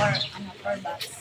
or ano, per box.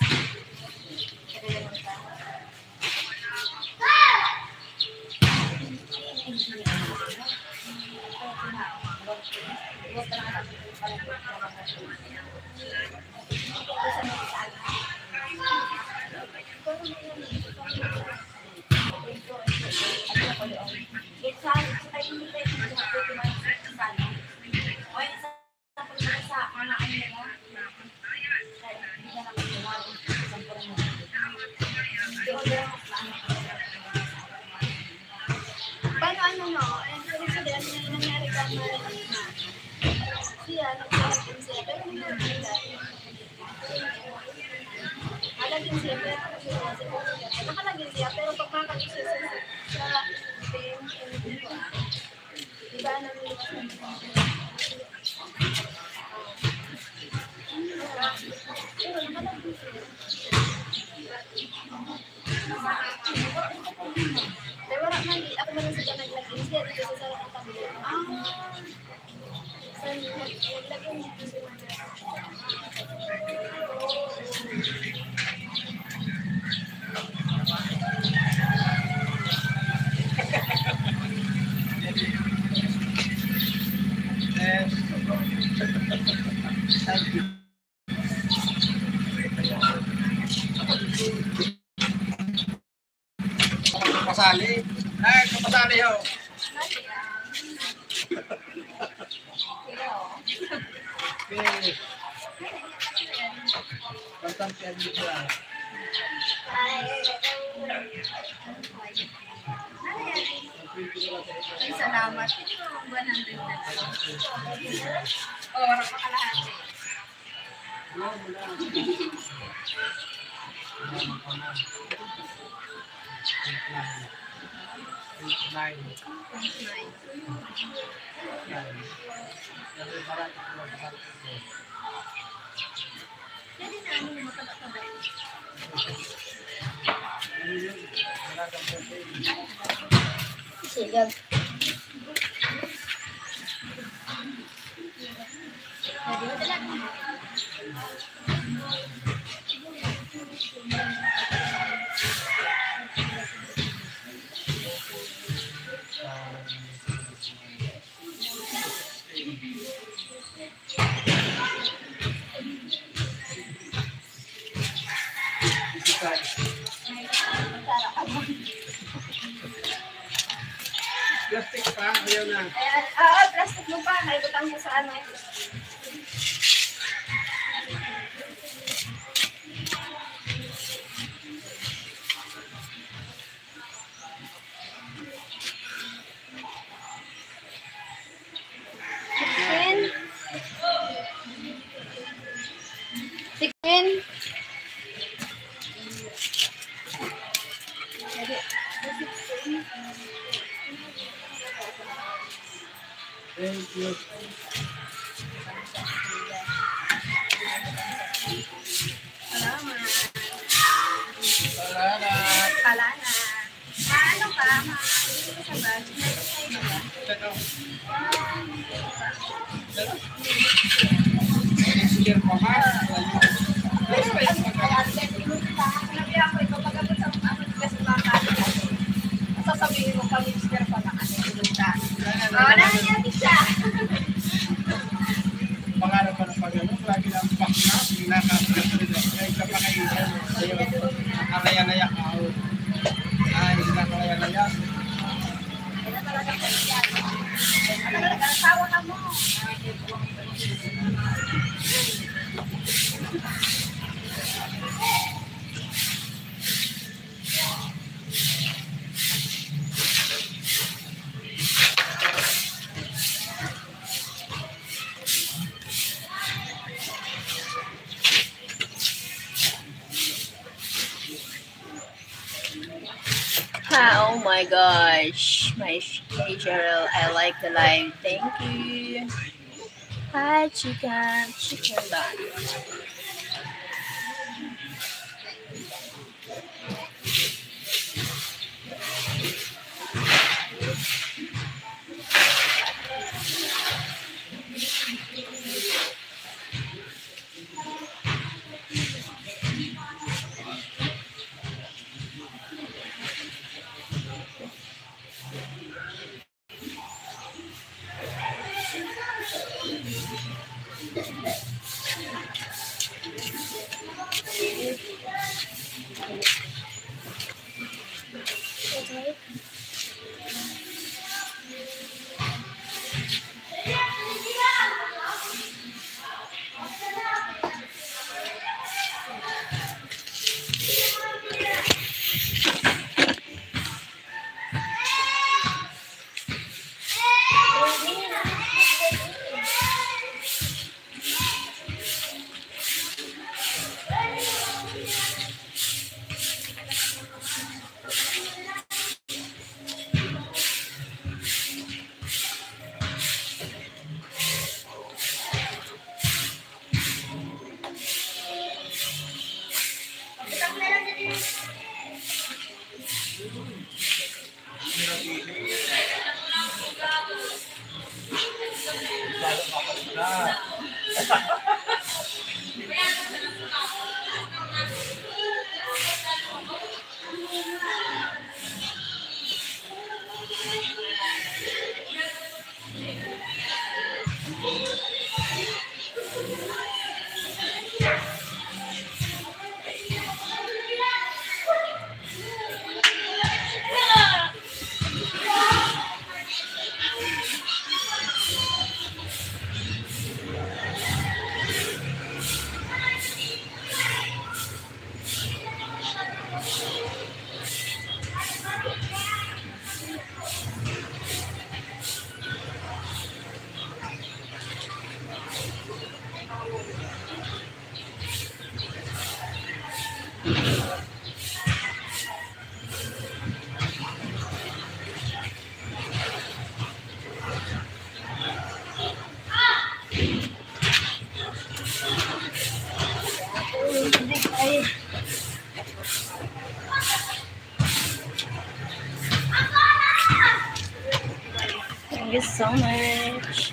Paano ano no? Ano sabihin niya nangyari ka na siya, nagsasabi siya, pero hindi na nakalagin siya, pero pag makakagin siya sa iba na pero wala man, ako man sa naglagin siya dito sa tabi. Sa naglagin dito sa Pasali. Ay, pasali ho. Okay. Pantang siya dito lang. Ay, salamat. 100 na. Oh, wala pa kalahati. Sige. Plastic pa, ayaw na. Plastic mo pa, naibutang mo sa ano. Chicken. Thank you. Salamat. Salamat. Palana. Ano ka? Dito sa bag. Ito. Sige po ha. Sinabi ako ito, pagkabot sa ano kasi baka sasabihin mo kami sister pa na ano yung ka. Wala niya siya. Pangarap pa ng pag-ano, lagi lang bakna, kahit sa pakailan. Nakalaya-laya ka. Ay, hindi nakalaya-laya. Kaya talaga po yan. Ano talaga, asawa ka mo. Oh my gosh, my Cheryl, I like the live. Thank you. Hi, chicken bun. Okay. Thank you so much.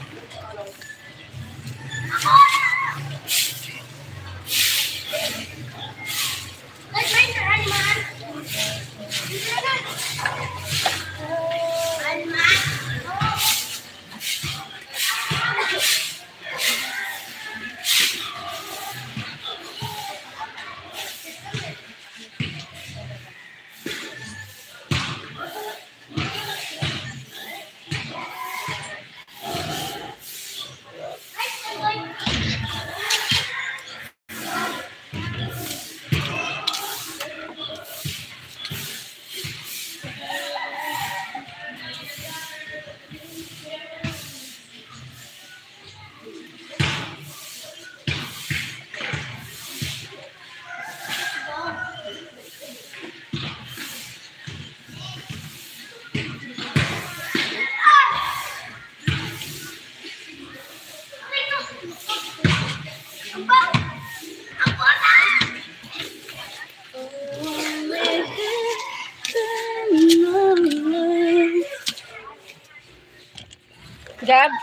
Gab,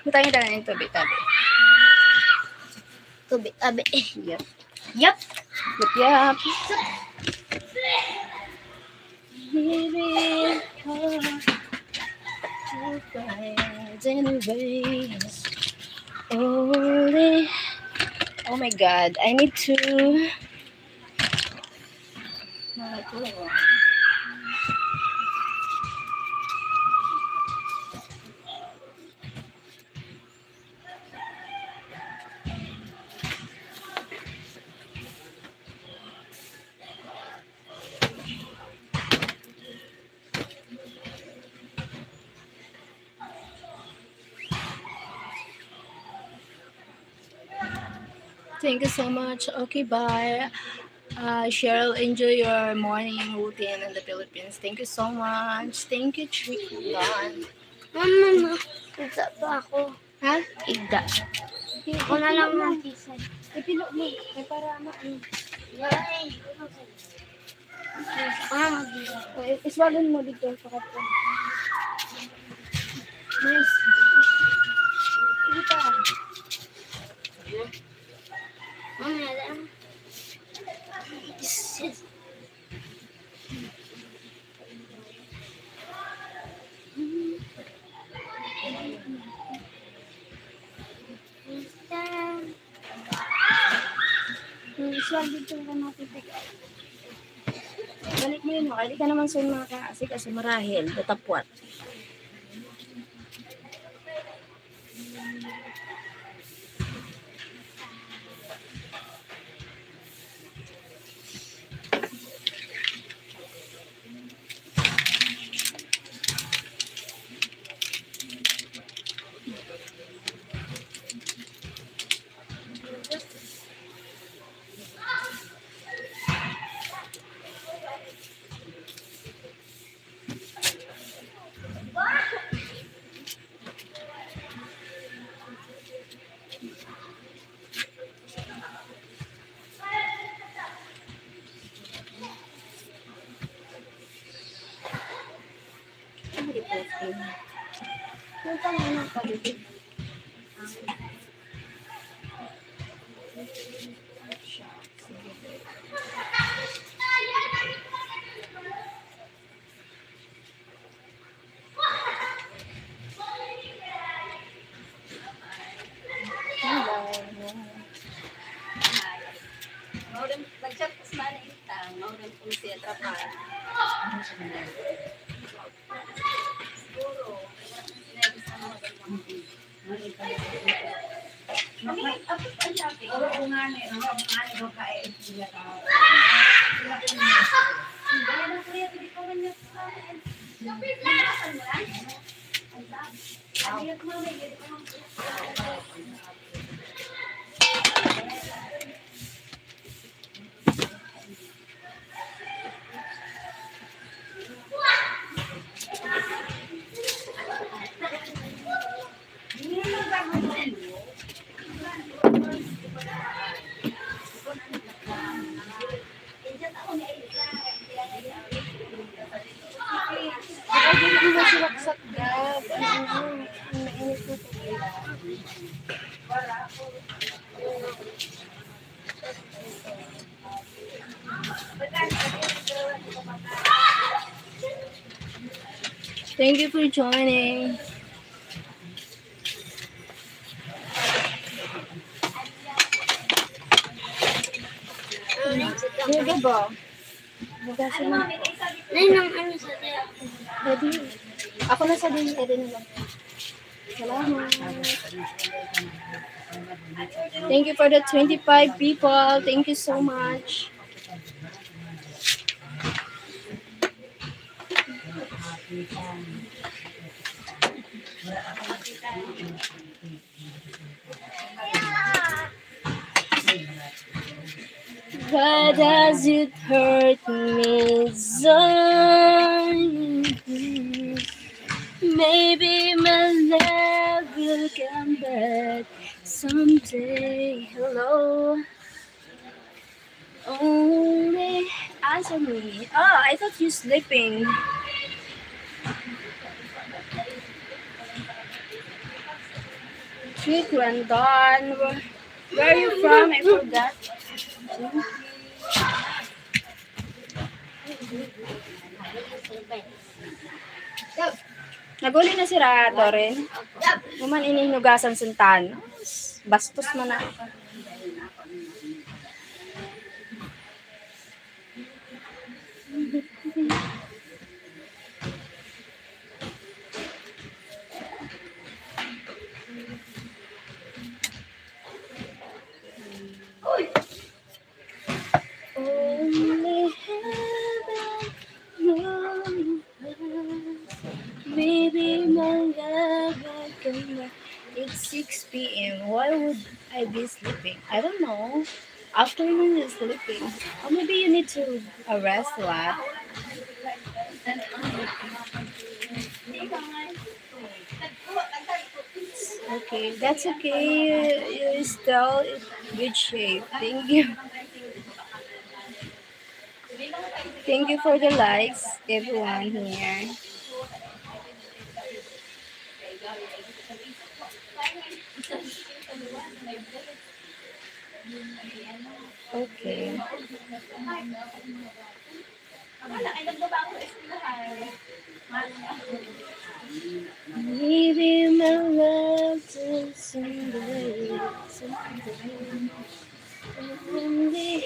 butangin tayo ng tubig, tabi. Tubig, abe. Yep. Yup. Yep. Oh my god, I need to... Thank you so much. Okay, bye. Cheryl, enjoy your morning routine in the Philippines. Thank you so much. Thank you, Trikulon. Mama, pizza pa ako. Ha? Igda. Ako na lang ng pizza. Ipilo mo. May para ano. Yay! Ah, mag-isa. Iswalon mo dito sa kapo. Nice. Sige pa. Mamaya lang. social dito ka natibigay. Balik mo yun, hindi ka naman sa mga kasi marahil, datapwat. Yung pangalan pa dito. Nag-chat ko sa mga itang, maulan kong siya trabaho. Siguro, sinabi sa mga Thank you for joining. Hindi ba? Bugasin mo. ano sa tayo? Ready? Ako na sa din. Ready na lang. Salamat. Thank you for the 25 people. Thank you so much. Why does it hurt me so? Maybe my love will come back someday. Hello. Only answer me. Oh, I thought you're sleeping. Sweet Randon. Where are you from? I forgot. Naguli na si Rato rin. Naman inihinugasan suntan. Bastos man na. Only heaven knows. Maybe my love will come back. It's 6 p.m. Why would I be sleeping? I don't know. Afternoon is sleeping. Or maybe you need to rest a lot. Okay, that's okay. You're still in good shape. Thank you. Thank you for the likes, everyone here. Okay. Maybe my love to someday. Only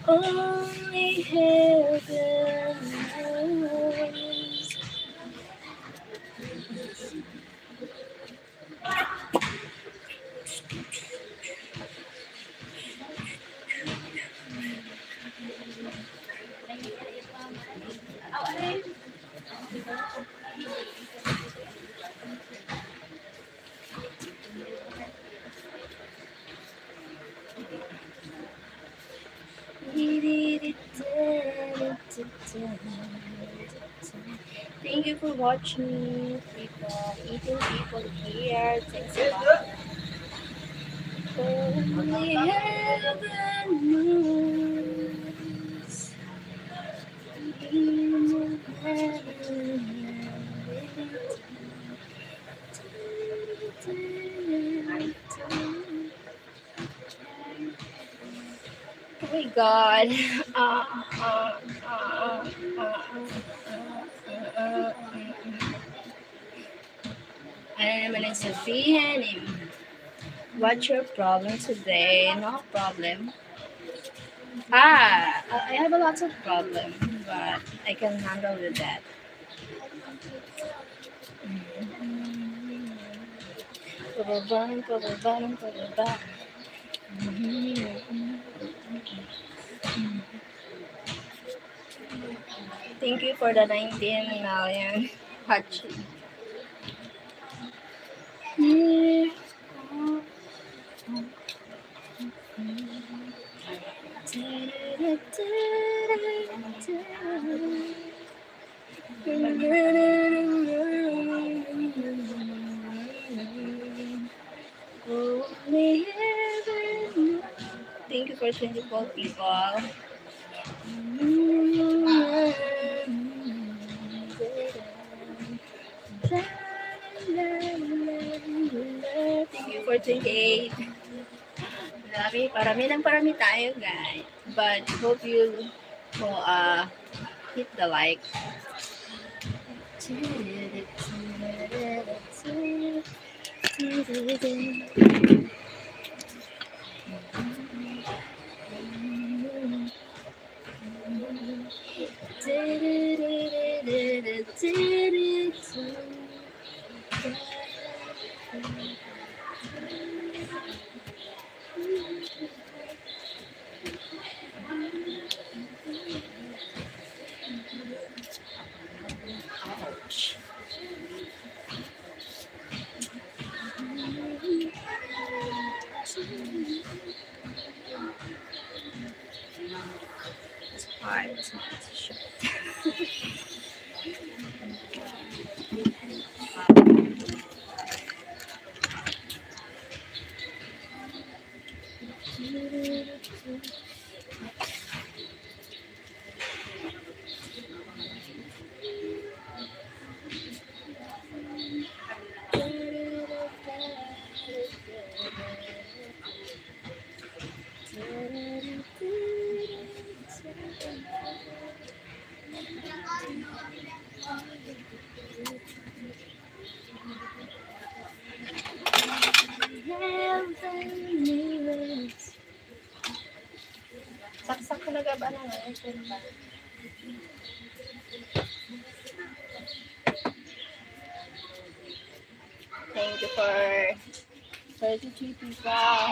Only heaven knows. Thank you for watching, people. Eating people here. Thanks a lot. Only heaven knows. Oh my God. Ano naman ang sabihin eh. What's your problem today? No problem. I have a lot of problem, but I can handle with that. Thank you for the 19 million watching. Thank you for 24 people. Thank you for 28. Parami tayo, guys. But hope you will hit the like. Ouch. It's hard. It's not shut. Saksak talaga ba na ngayon? Thank you for 33 people.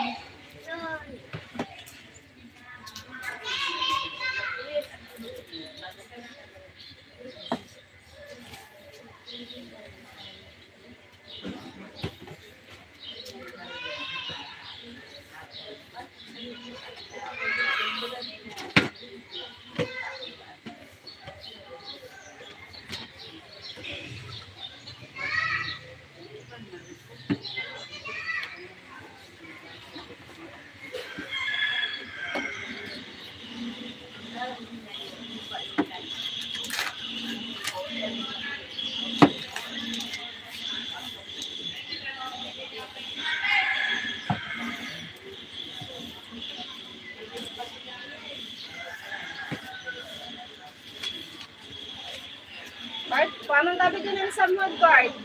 Bart, paano tabi din ng Samhod, Bart?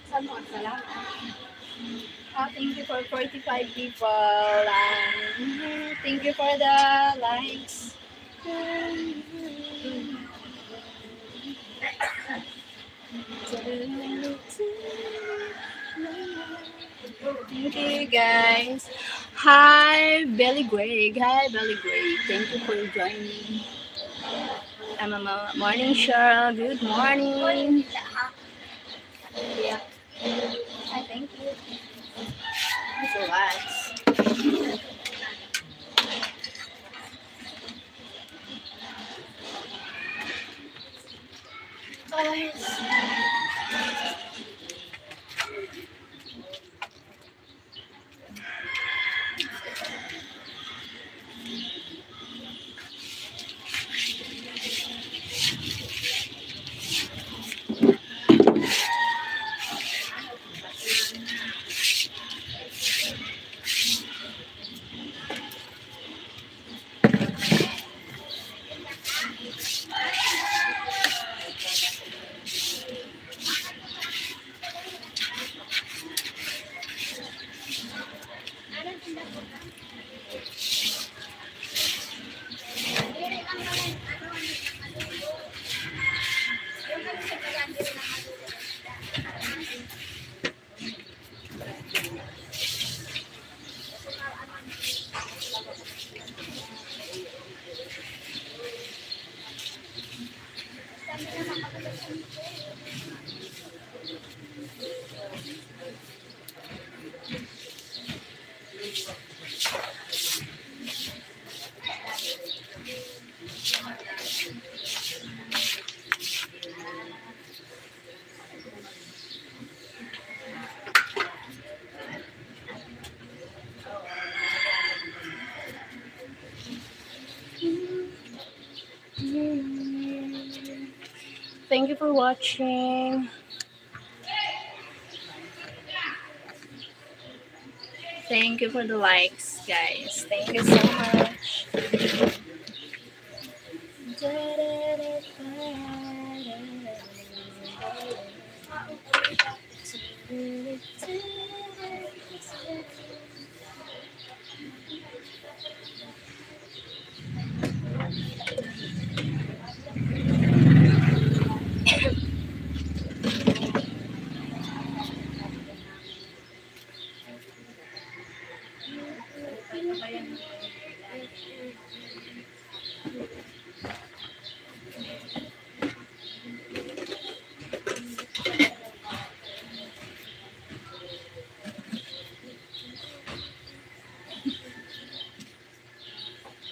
Samhod, salamat. Thank you for 45 people. Thank you for the likes. Thank you guys. Hi Belly Greg. Hi Belly Greg. Thank you for joining. I'm a morning Cheryl. Good morning. Yeah. Hi, thank you. Just relax. Thank you for watching. Thank you for the likes, guys. Thank you so much.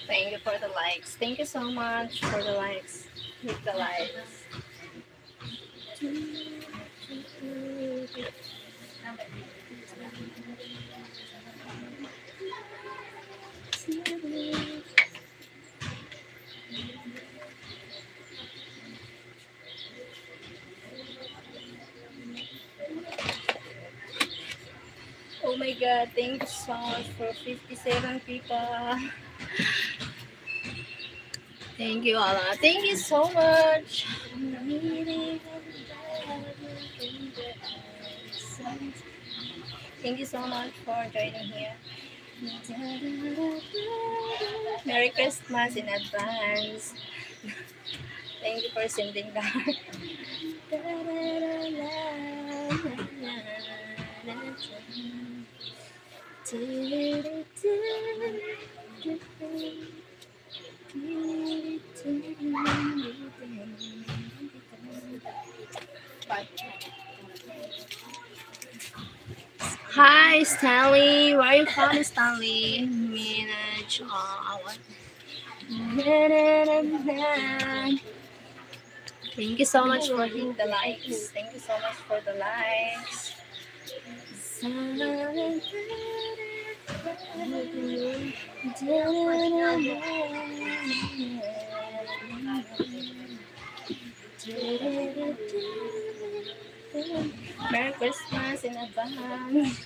Thank you for the likes. Thank you so much for the likes. Hit the likes. Oh my god, thank you so much for 57 people. Thank you, Allah. Thank you so much. Thank you so much for joining here. Merry Christmas in advance. Thank you for sending the heart. Hi, Stanley. Where are you from, Stanley? Manage. What? Thank you so much for hitting the likes. Thank you so much for the likes. Merry Christmas in advance.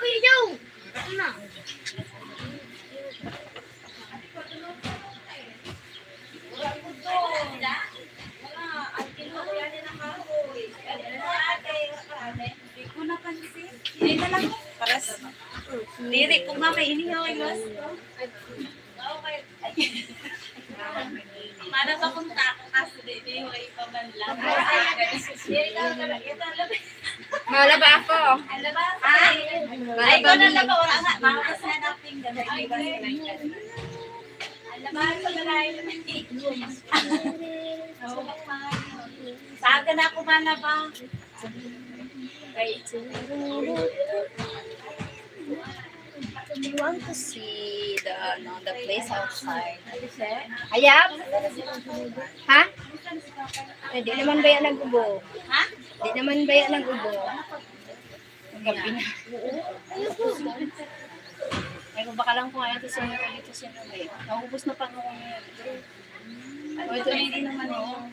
Kuya Joe! Ano? Diri ko nga may inihaw ay guys. Mana ba kung tako kasi dito yung ipabanla? Malaba ako. Ay, ko na lang wala nga. Makakas na natin gano'n. Alabahan ko na lang Saga na ako malaba. You want to see the place outside? Hayap? Ha? Eh, di naman ba yan nag-ubo? Ha? Di naman ba yan nag-ubo? Gabi na. Ay, kung baka lang kung ayaw ito sino eh. Naubos na pa ako ngayon. O, ito hindi naman eh.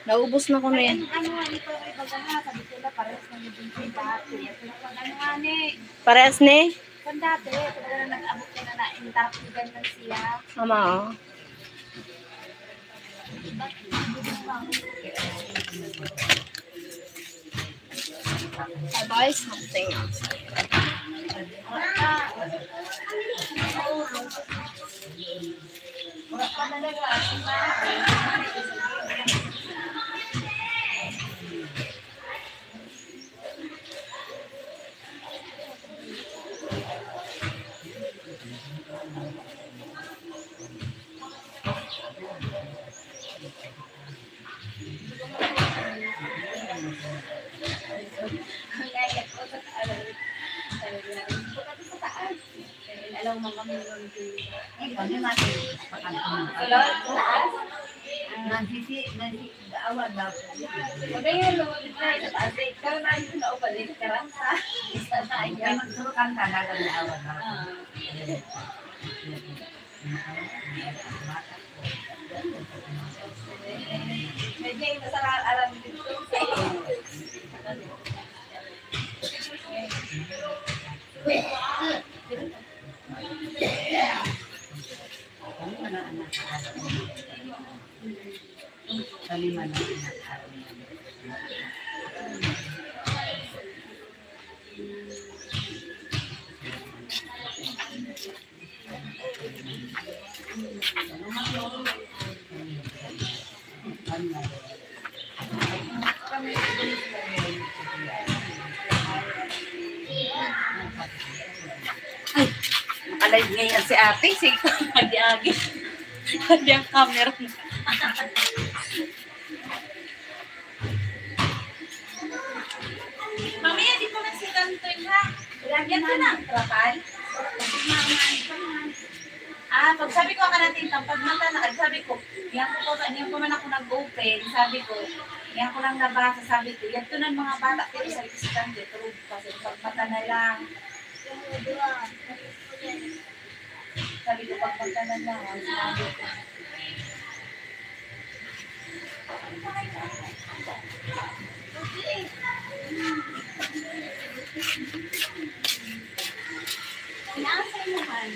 Naubos na ko na yan. Ano nga nito ay baga sabi ko na parehas na din sa dati. Ano nga ni? Parehas ni? Kung dati, talaga nag-abot ka na na-interpretan na siya. Mama, oh. I buy something outside. Alam mo kami yung Ano natin? Awad na po. Sabi nga, lumabit na ito. Kasi ikaw na ito na upalit. Karanta. Isa na Kaya yan. magsurukan ka na lang na awad na po. Medyo yung masarap alam dito. Kalima na anak. Alive ngayon si ate. Sige, hadi-agi. Hadi ang camera. Mamaya, di ko na si Tantoy ha. Lagyan ko na ang trapal. Pag sabi ko ka natin, pag mata na, sabi ko, yan ko man ako nag-open, sabi ko, yan ko lang nabasa, sabi ko, yan to ng mga bata, pero sabi ko si Tantoy, tulog kasi pag mata na lang. Sabi ko, pag mata na lang, sabi ko. Inaasay mo man.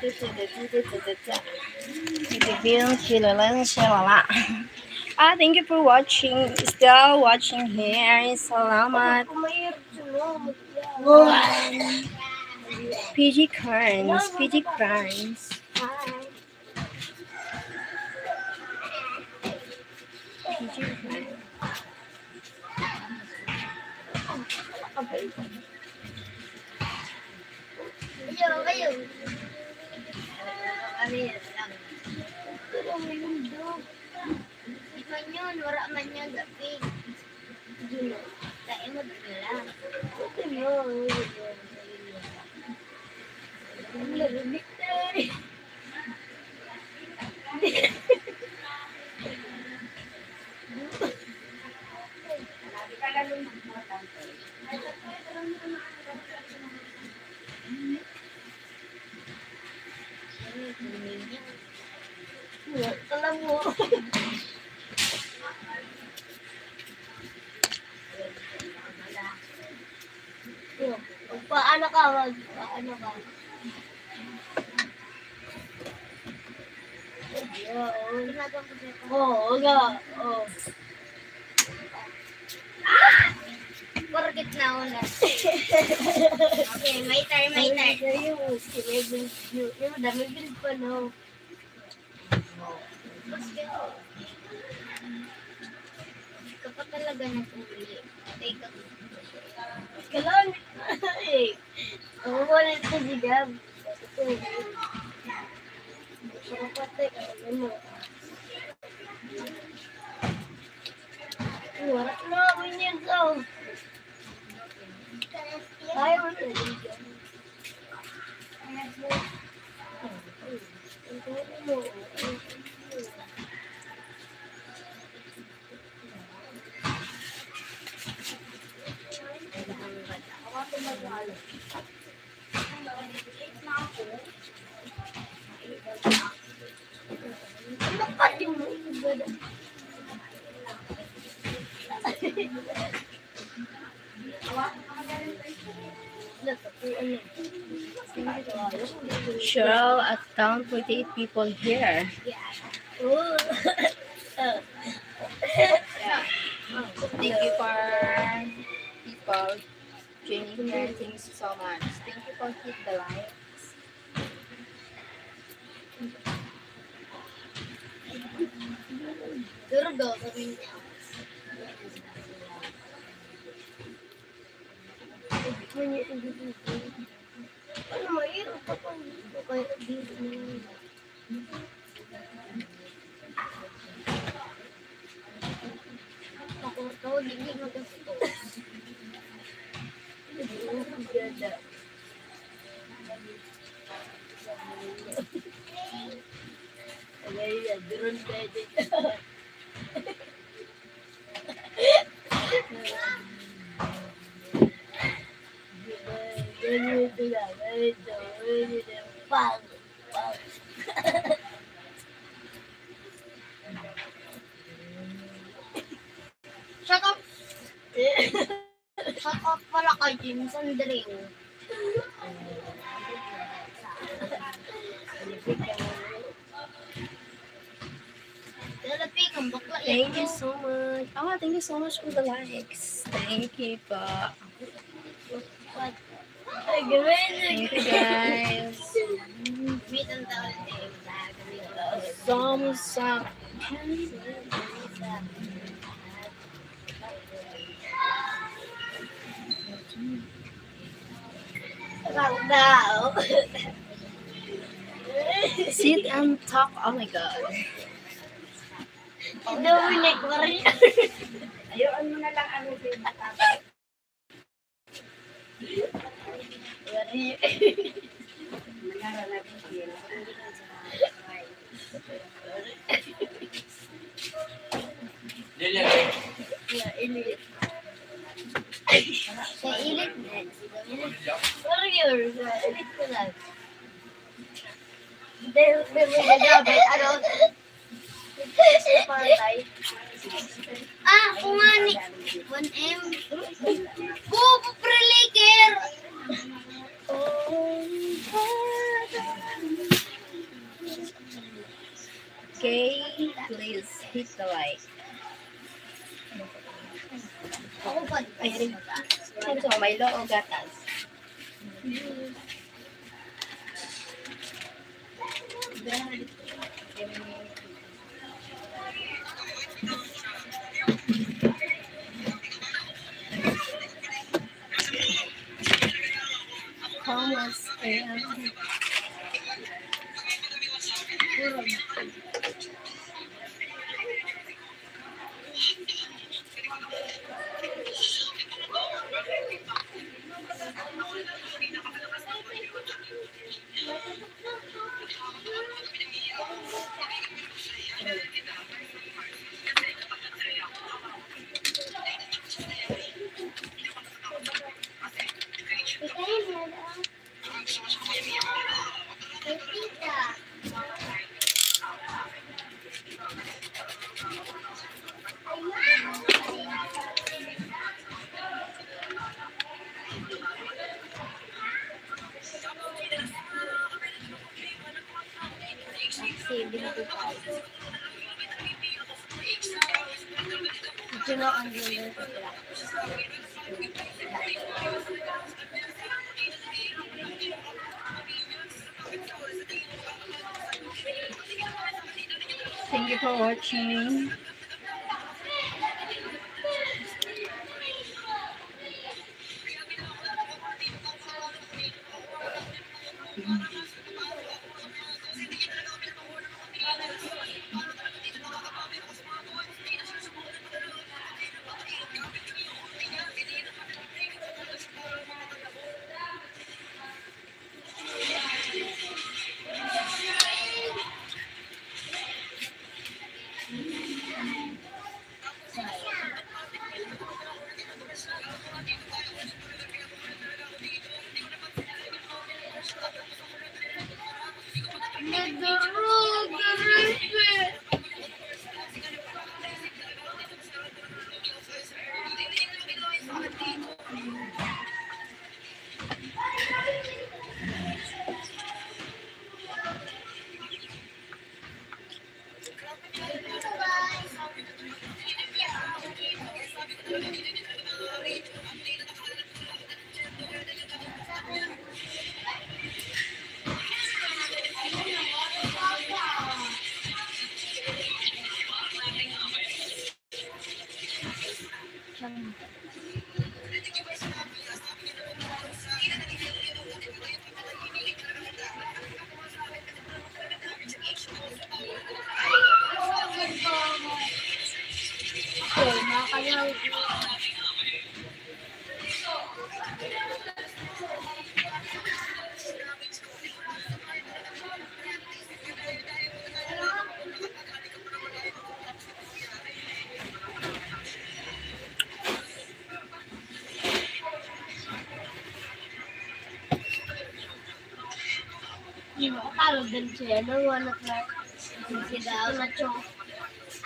Thank you for watching. Still watching here. Salamat. PG Carnes. PG Carnes. PG Carnes. Wala man yun, dapig. Kaya mo dala. Alam mo. Paano ka? Paano ka? Oo, nga. Oo. Porkit na una. Okay, may time, may time. Yung dami build pa, no? Kapag talaga nag-uli, take a kalan. Ako wala ito si Gab. Kapatay, ano mo? Wala na, winyan ka. Ayaw mo na. Cheryl at town 48 people here. Thank you for people joining here. Thank you so much. Thank you for hit the likes. Durgo, sabi niya. Ano, mahirap pa pang dito kaya dito na. Ako, tawag, hindi magasto. Ganda. Ay, duron pwede. Shut up! Shut up pala kay James Andreu. Thank you so much. Thank you so much for the likes. Thank you pa. Thank you guys. Some. Sit and talk. Oh my god. Dominic, maray. Ayun mo na lang ano din. Manara na din. Ilit. Sa ilit na. Warrior. Ilit ko lang. May nagabit. Ano? Kung nga ni 1M. Pre-liker! Okay, please hit the like. Ako pa. Ay, rin. Ano to? Milo o gatas? Thomas and Ikain mo na. Ay, tita. saving to tayo. Ito na ang ganda sa Thank you for watching. Talo din siya. Nawanap na. Sila na siya.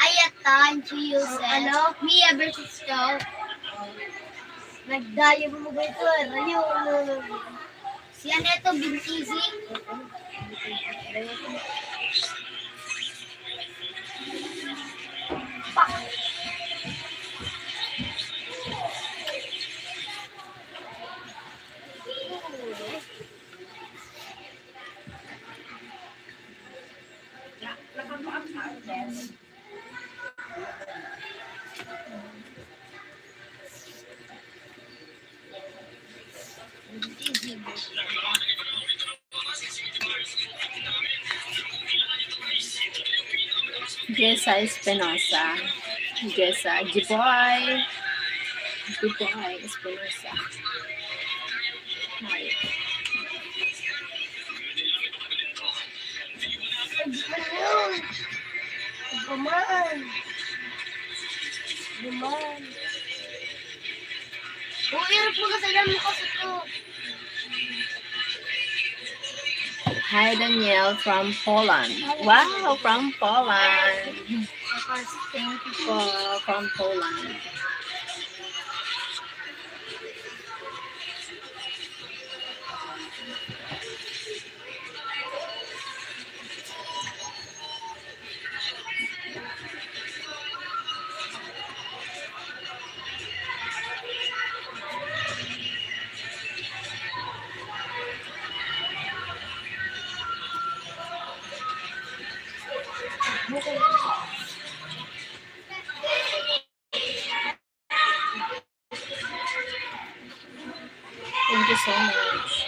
Ayatan, Chiyo said. Ano? Mia versus Chow. Nagdayo mo ba ito? Rayo. Si Aneto, Big Easy. Jessa Espinosa. Jessa Jiboy. Jiboy Espinosa. Hi. Guman. Guman. Uwi po ka sa mo kasi ito. Hi Danielle from Poland. Wow, from Poland. Thank you from Poland. Thank you so much.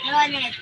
Ronit.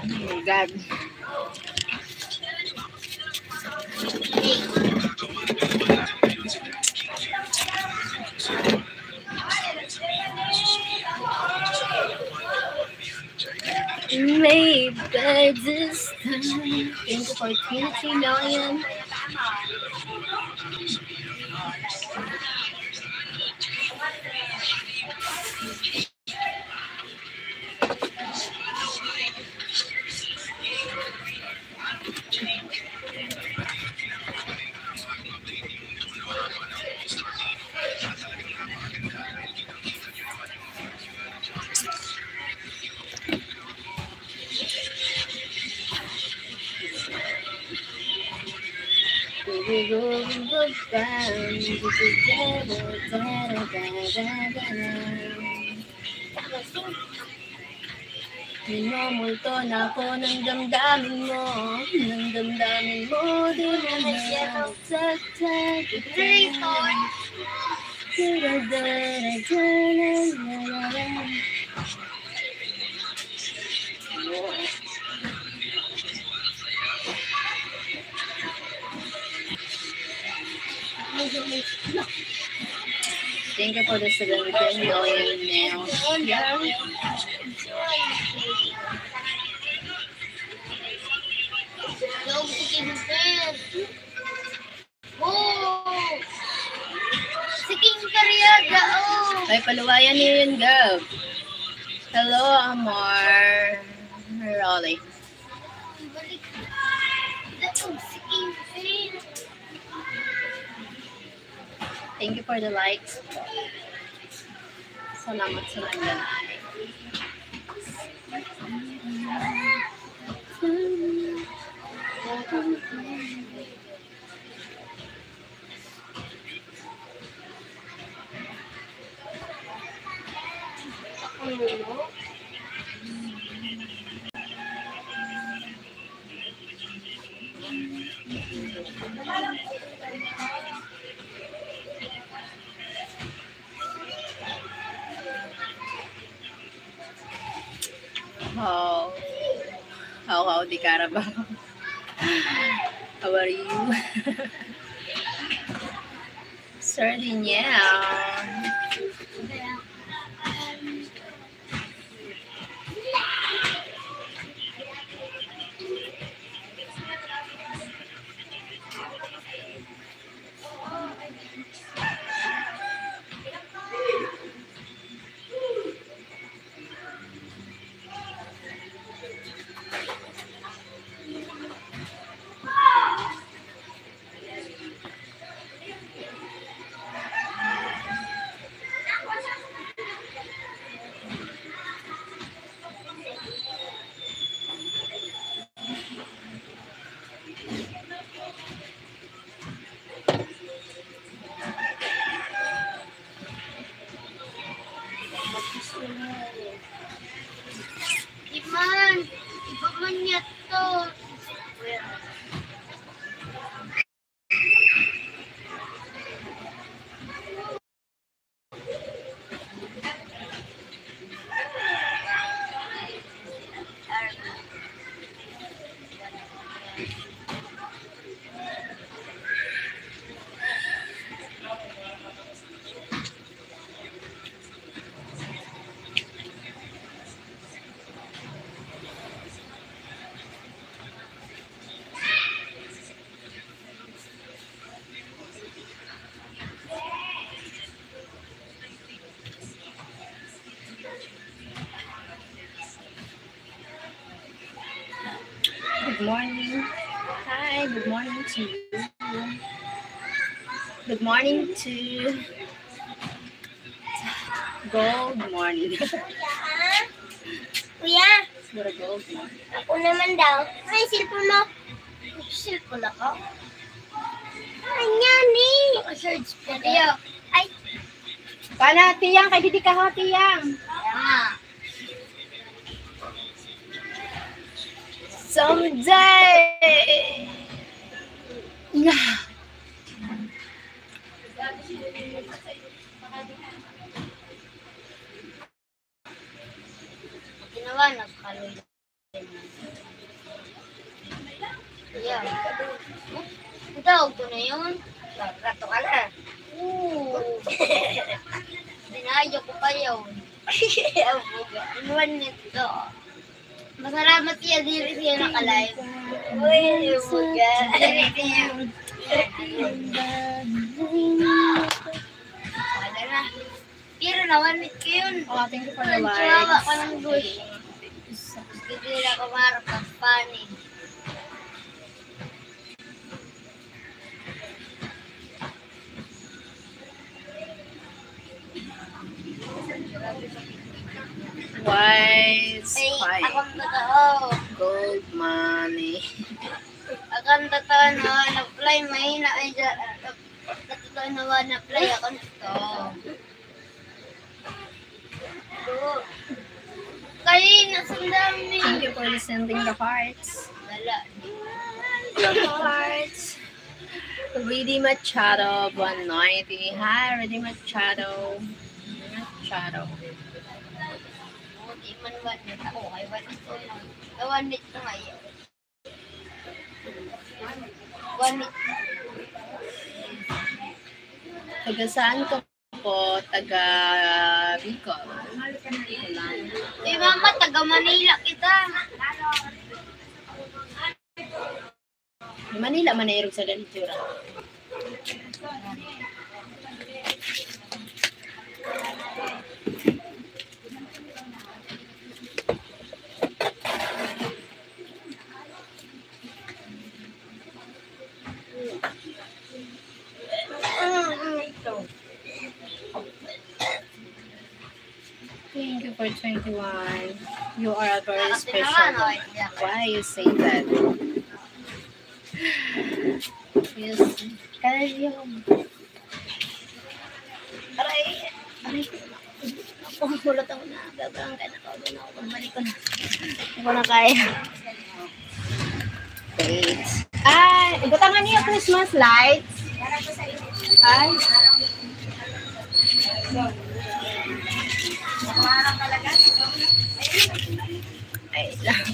Oh my God. Maybe this time. Thank you for 23 million. Minumulto na ako ng damdamin mo. Ng damdamin mo, di mo na magsasag. Thank you for the 17 million now. Siking Karyaga, oh! Ay, paluwayan niyo yun, Gab. Hello, Amor. Rolly. Siking Karyaga. Thank you for the likes. Salamat sa nandiyan. How di Carabao. How are you? Sardinia. Iman, iba man niya to. Good morning. Hi, good morning to you. Good morning to Gold morning. Kuya, What a gold morning. ako naman daw. Ay, cellphone mo. Cellphone ako. Ganyan eh. Naka-search ka tayo. Ay, Pana, tiyang, kay didi ka ho, tiyang. kaya. Someday. Nah. Ginawa, nagkaloy. Yeah. Tawag ko na yun. Rato ka na. Oo. Dinayo ko pa yun. Inuwan nito. Masalamat siya, diri siya nakalive. Uy, buga. Diri siya. Wala na. Pero nawanit ko yun. Oh, thank you for the Chihuahua ko likes. ng gush. Hindi nila ko marap ng panin. Wise, Ay, quiet. akong totoo. Gold money. Akong totoo na na-apply. Mahina ay natotoo na na-apply. Akong totoo. Kaya nasundami. Thank you for sending the hearts. Wala. The hearts. Ready Machado, 190. Hi, Ready Machado. Machado. Hindi man wanit ako. Kay wanit ko lang. Wanit ko ngayon. Wanit. Taga saan ka po? Taga Bicol. Bicolan. Di mama, taga Manila kita. Manila, manayarog sa ganitsura. Thank you for 21. You are a very special one. Why you say that? Yes. Kaya yung... Aray! Aray! Ako, hulot ako na. Gagang ka na. Kaulo na ako. Balik ko na. Ako na kaya. Wait. Ay! Ibutangan niyo Christmas lights. Ay! Ay, lang.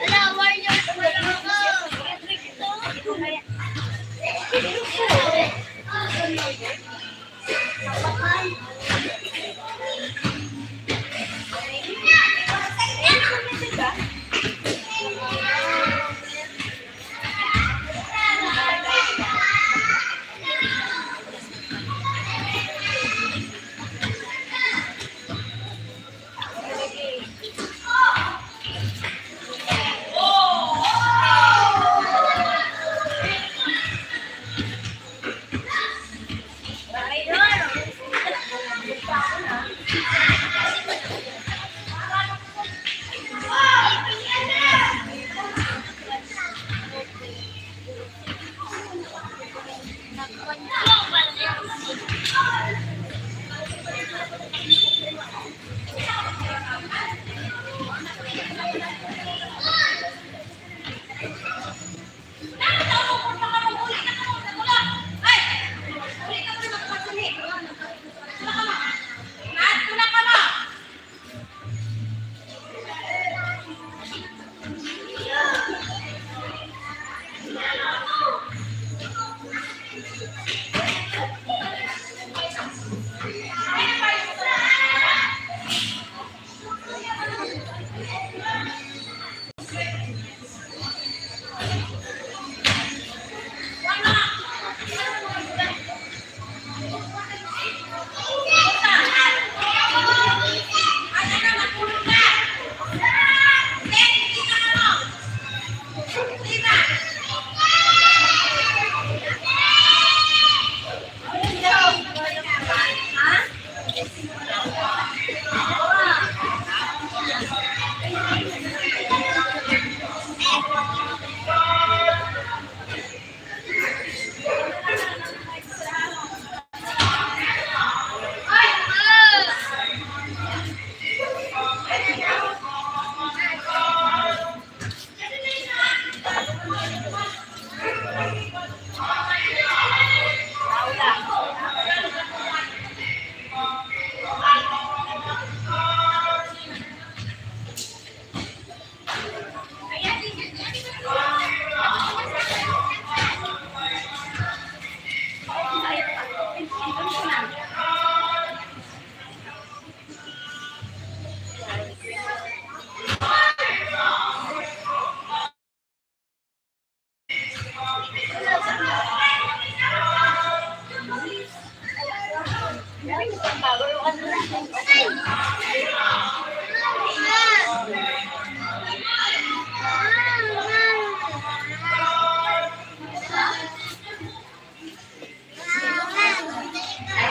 Ala, warriors mo lang ako.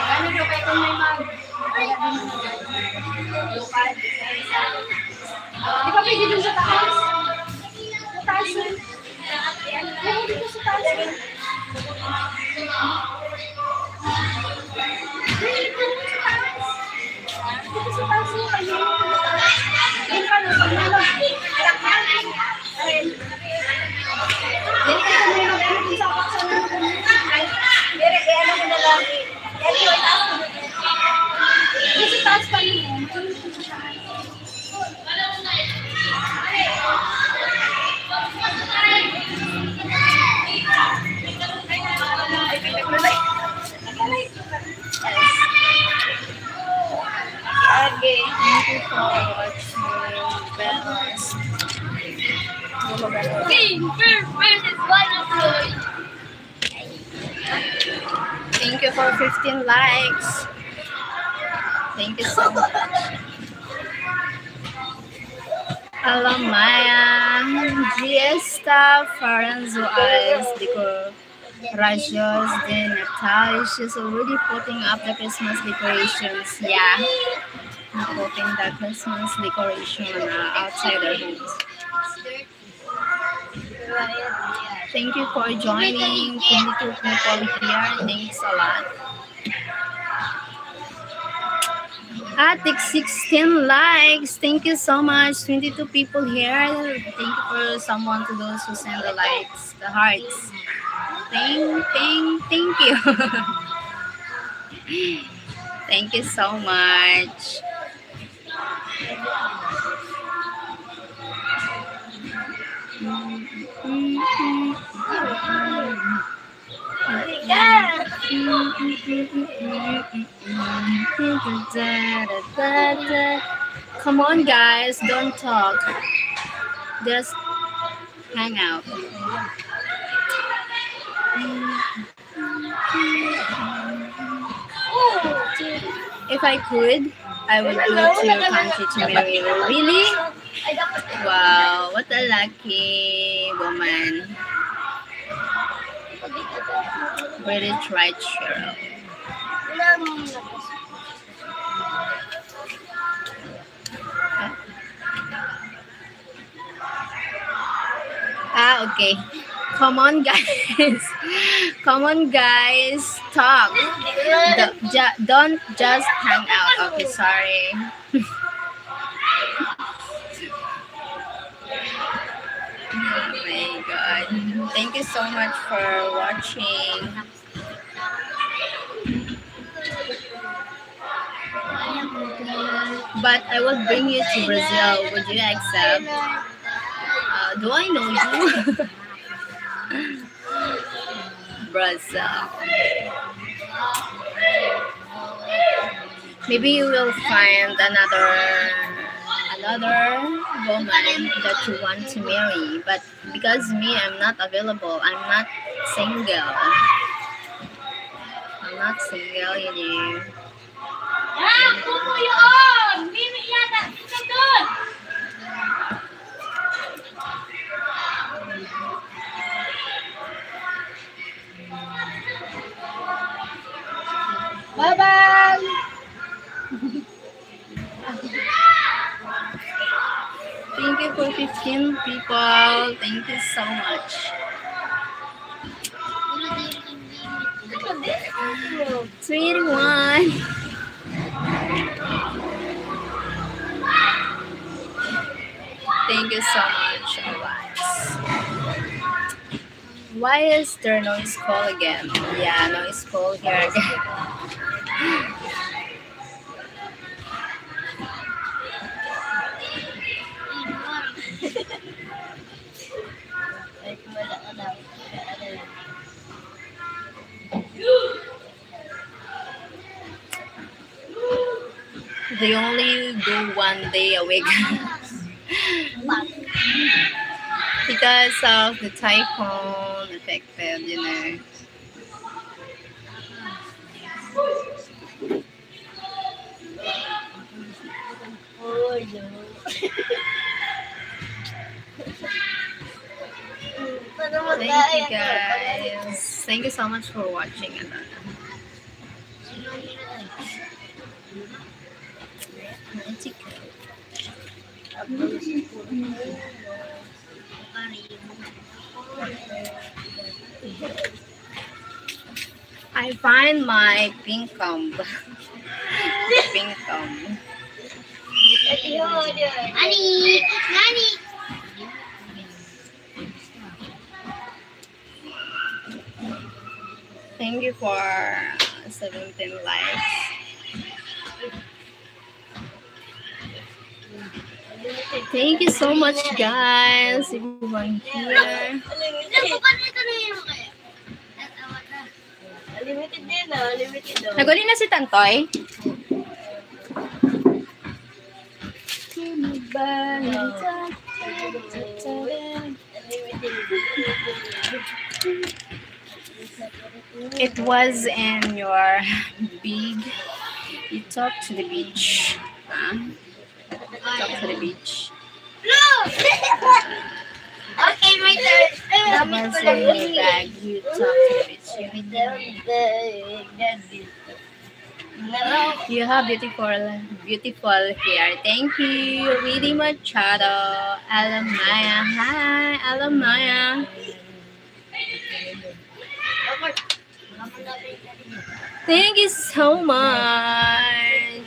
Ano daw kayo kung may mag... Di ba pwede dun sa taas? Sa taas yun. Ano dito sa taas yun? Dito sa taas. Dito sa taas yun. Ayun pa no, pag nalog. Dito ka may mag-ano dun sa kapsa na pero ano mo na lang. Dito sa taas pa yun. Okay, thank you for watching. Best. Thank you for 15 likes. Thank you so much. Alamaya, Giesta, Faranzo Eyes, Decorations, then Natalia, she's already putting up the Christmas decorations. Yeah, putting the Christmas decoration outside their homes. Thank you for joining. 22 people here. Thanks a lot. Take 16 likes. Thank you so much. 22 people here. Thank you for someone to those who send the likes, the hearts. Thank you. Thank you so much. Come on, guys, don't talk. Just hang out. If I could, I would go to your country to marry you. Really? Wow, what a lucky woman. British right, Cheryl. Okay. Come on, guys. Come on, guys. Talk. Don't just hang out. Okay, sorry. Oh my God. Thank you so much for watching. But I will bring you to Brazil. Would you accept? Do I know you? Brazil. Maybe you will find another woman that you want to marry. But because me, I'm not available. I'm not single. I'm not single, you know. Bye-bye! Thank you for 15 people. Thank you so much. 21. Thank you so much, Alex. Why is there noise call again? Yeah, noise call here again. They only do 1 day a week because of the typhoon affected, you know. Thank you guys. Thank you so much for watching. I find my pink comb. Pink comb. Nani! Nani! Thank you for 17 likes. Thank you so much, guys. Everyone here. Limited din ah, limited daw. Naguli na si Tantoy. It was in your big. You talk to the beach. Huh? Talk to the beach. No! Okay, my turn. It was in your bag. You talk to the beach. You have beautiful hair. Thank you, Really Machado. Alamaya. Hi, Alamaya. Thank you so much.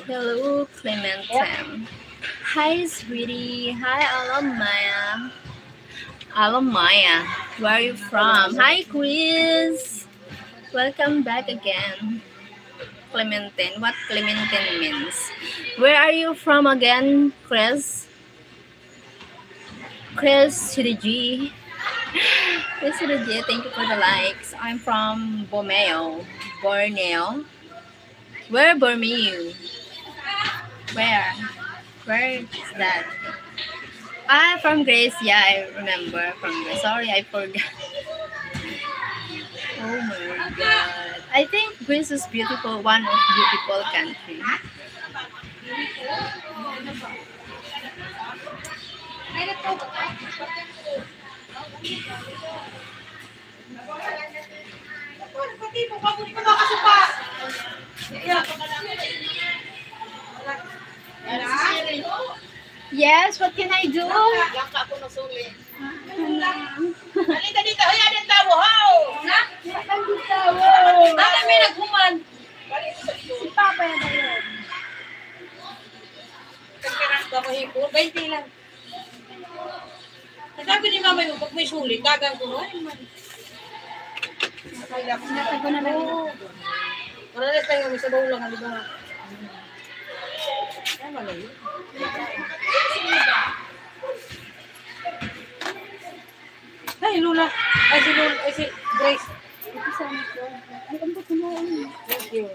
Hello, Clementine. Hi, sweetie. Hi, Alamaya. Alamaya, where are you from? Hi, Chris. Welcome back again. Clementine. What Clementine means? Where are you from again, Chris? Chris to the G. Chris to the G. Thank you for the likes. I'm from Borneo. Borneo. Where Borneo? Where? Where is that? Ah, from Grace. Yeah, I remember from Grace. Sorry, I forgot. Oh my God. I think Greece is beautiful, one of beautiful countries. Yes, what can I do? Halika dito, hoy, anong tawo, how? Bakit may naghuman? Si Papa yan ayun. Kagkarang ko ako hipo, 20 lang. Sabi ni mama yung pag may sulit, gagang ko, ay man. Natago na lang yun. Maralas lang yung isa daw lang, di ba? Ay, malayo. Ay, Lula. Ay, si Lula. Ay, si Grace. Ito sa amin ko. Ay, ang ba't kumain? Thank you.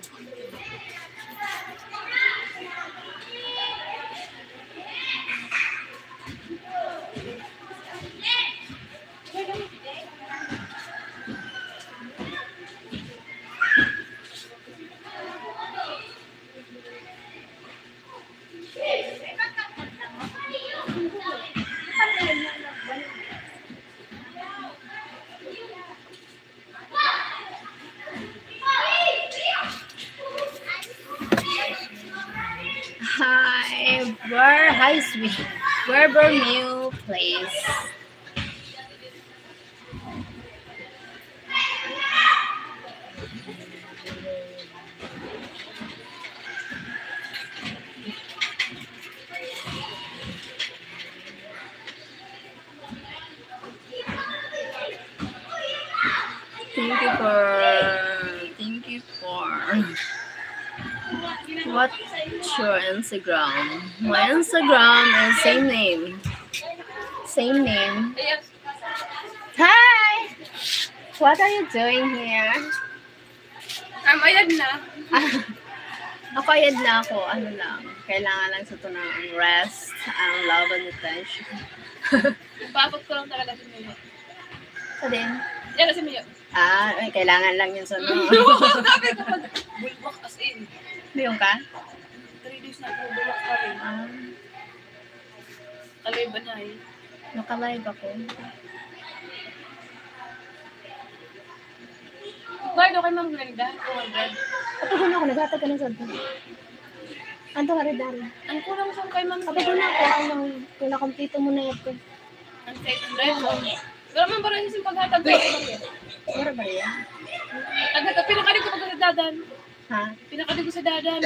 Hi, sweet. Where Borneo place? Thank you for what's your Instagram? My Instagram is same name. Same name. Hi! What are you doing here? Ayad na. Mapayad na ako. Ano lang. Kailangan lang sa ito ng rest, ang love and attention. Papag ko lang talaga si Mio. Sa din? Yan na si Mio. Ay, kailangan lang yun sa no. Sabi ko pag bulbok as in. Yung ka? 3 days na ako bulbok pa rin. Kalay ba niya eh? Nakalive ako. Bakit daw kay Ma'am Glenda? 200. Kapag na ako, naghatag ka ng sadto. Anto ka rin dari. Ang kulang sa kay Ma'am Kapag Glenda. na ako, ang pinakompleto mo na ito. Ang 800. Pero man parang yung paghatag ko. Mura ba yan? Pinakadig ko pag sa dadan. Ha? Pinakadig ko sa dadan.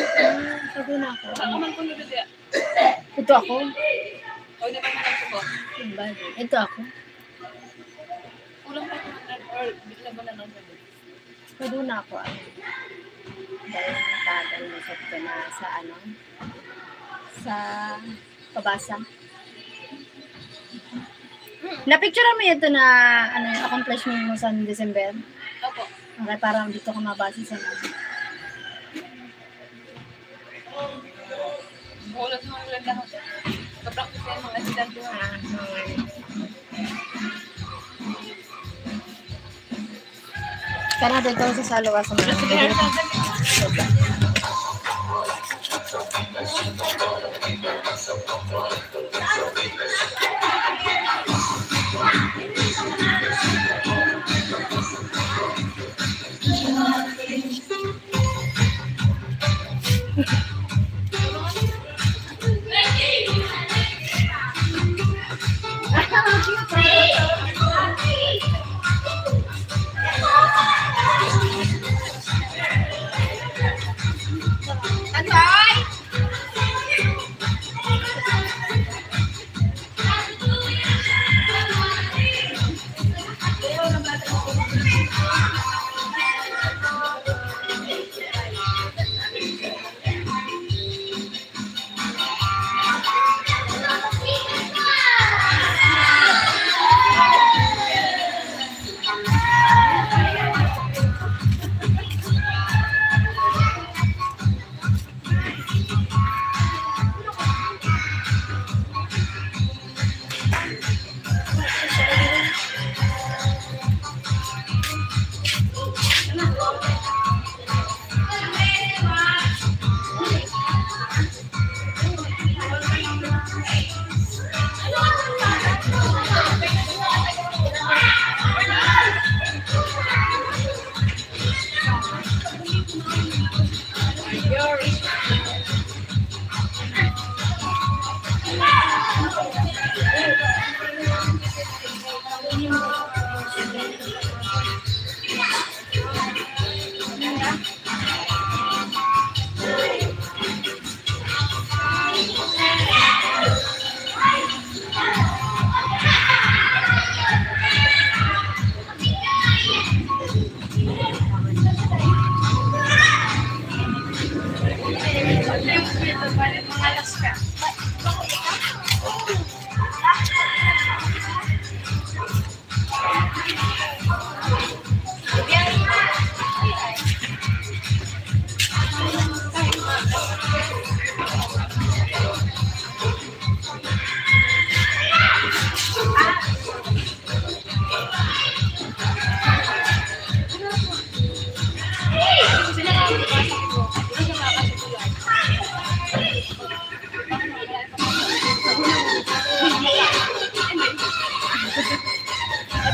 Kapag na ako. Saan ka man kung nito siya? Ito ako. O, di ba naman ko? Yung bali. Ito ako. Kulang pa 200 or bigla ba na lang sabi? Pwede na ako. Dahil natagal na sa na sa ano? Sa pabasa. Napicturean mo ito na ano, yung accomplishment mo sa December? Opo. Okay, parang dito ka mabasa sa Bukulot mo ang Glenda ko. Kapractice yan mga estudyante mo. Kana dito sa salawa sa mga.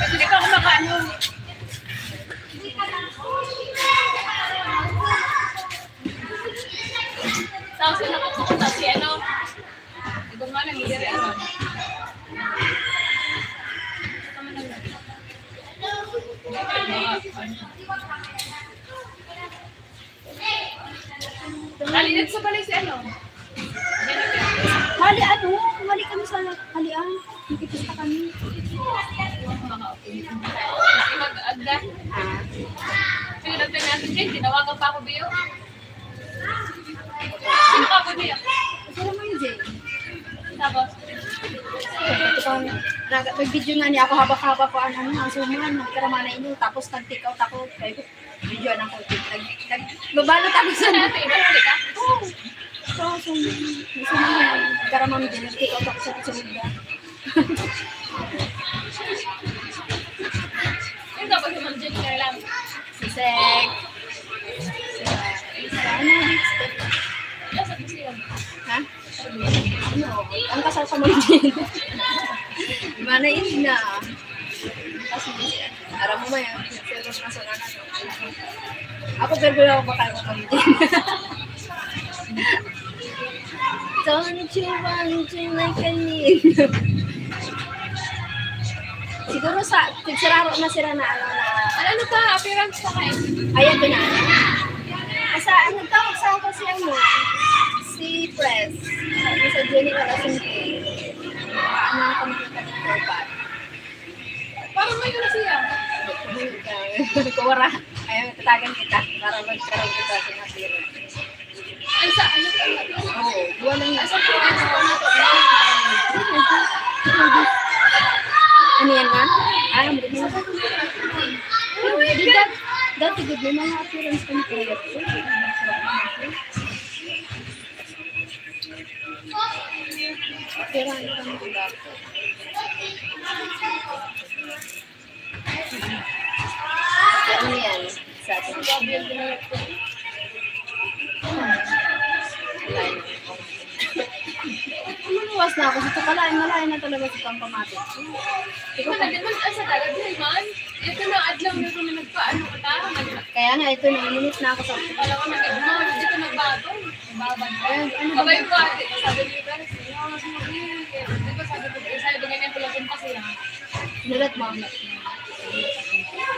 Hindi pa ako makaano. Tapos yung nakapunta si ano. Ito nga lang, hindi rin ano. Kalinit sa bali si ano. Hali ano? Hali kami sa halian. Nakikita kami. Mag-agda. Pinagpin natin din, tinawagan pa ako biyo. Sino ka po biyo? Pero mo yun, Jay. Tapos, Nag-video nga niya ako haba-haba ko ang suman, nagkaramana inyo, tapos nag-take out ako, video na ako, nagbabalot ako sa so, suman, nagkaramana din, nag-take out ako sa sumunod. Yung dapat naman dyan ka lang. Si Sek. Ano, Nasa ko siya. ha? Ano, ang kasal sa mga din. Manain na. Kasi, aram mo maya, servos na sana na. Ako, pero ako baka ako kami din. Don't you want to like a need? Siguro nagsiraro na sila na ano na. Ano ka? Appearance pa kayo. Ayan ko na. Ano tawag sa ako siya mo? Si Press. Sabi sa Jenny Kalasin ko. Ano ang kamakita ng Corbat? Parang may gano'n siya. Kuwara. Ayaw, tatagan kita. Para magkaroon kita sa nasiro. Ay, sa ano ka? Oo, buwan lang Sa nasa. appearance pa na to. Ano yan man? Ah, hindi mo na. Dati good mo mga appearance ko ni Kuya. Pero ano kang tulak? Ano yan? Sa atin. Luluwas na ako. Ito pala, malayan na talaga si Pampamatic. Ikaw na din man sa dagat man. Ito na adlaw na ito na nagpaano ka ta. Kaya nga, ito, nag-minute na ako sa Wala ko nag-ignore. Hindi ko nagbago. Babad ko. Ano ba? Abay ko ate. Sabi niyo pero di ba sabi ko sabi ganyan pala kung kasi ha. Nilat mo.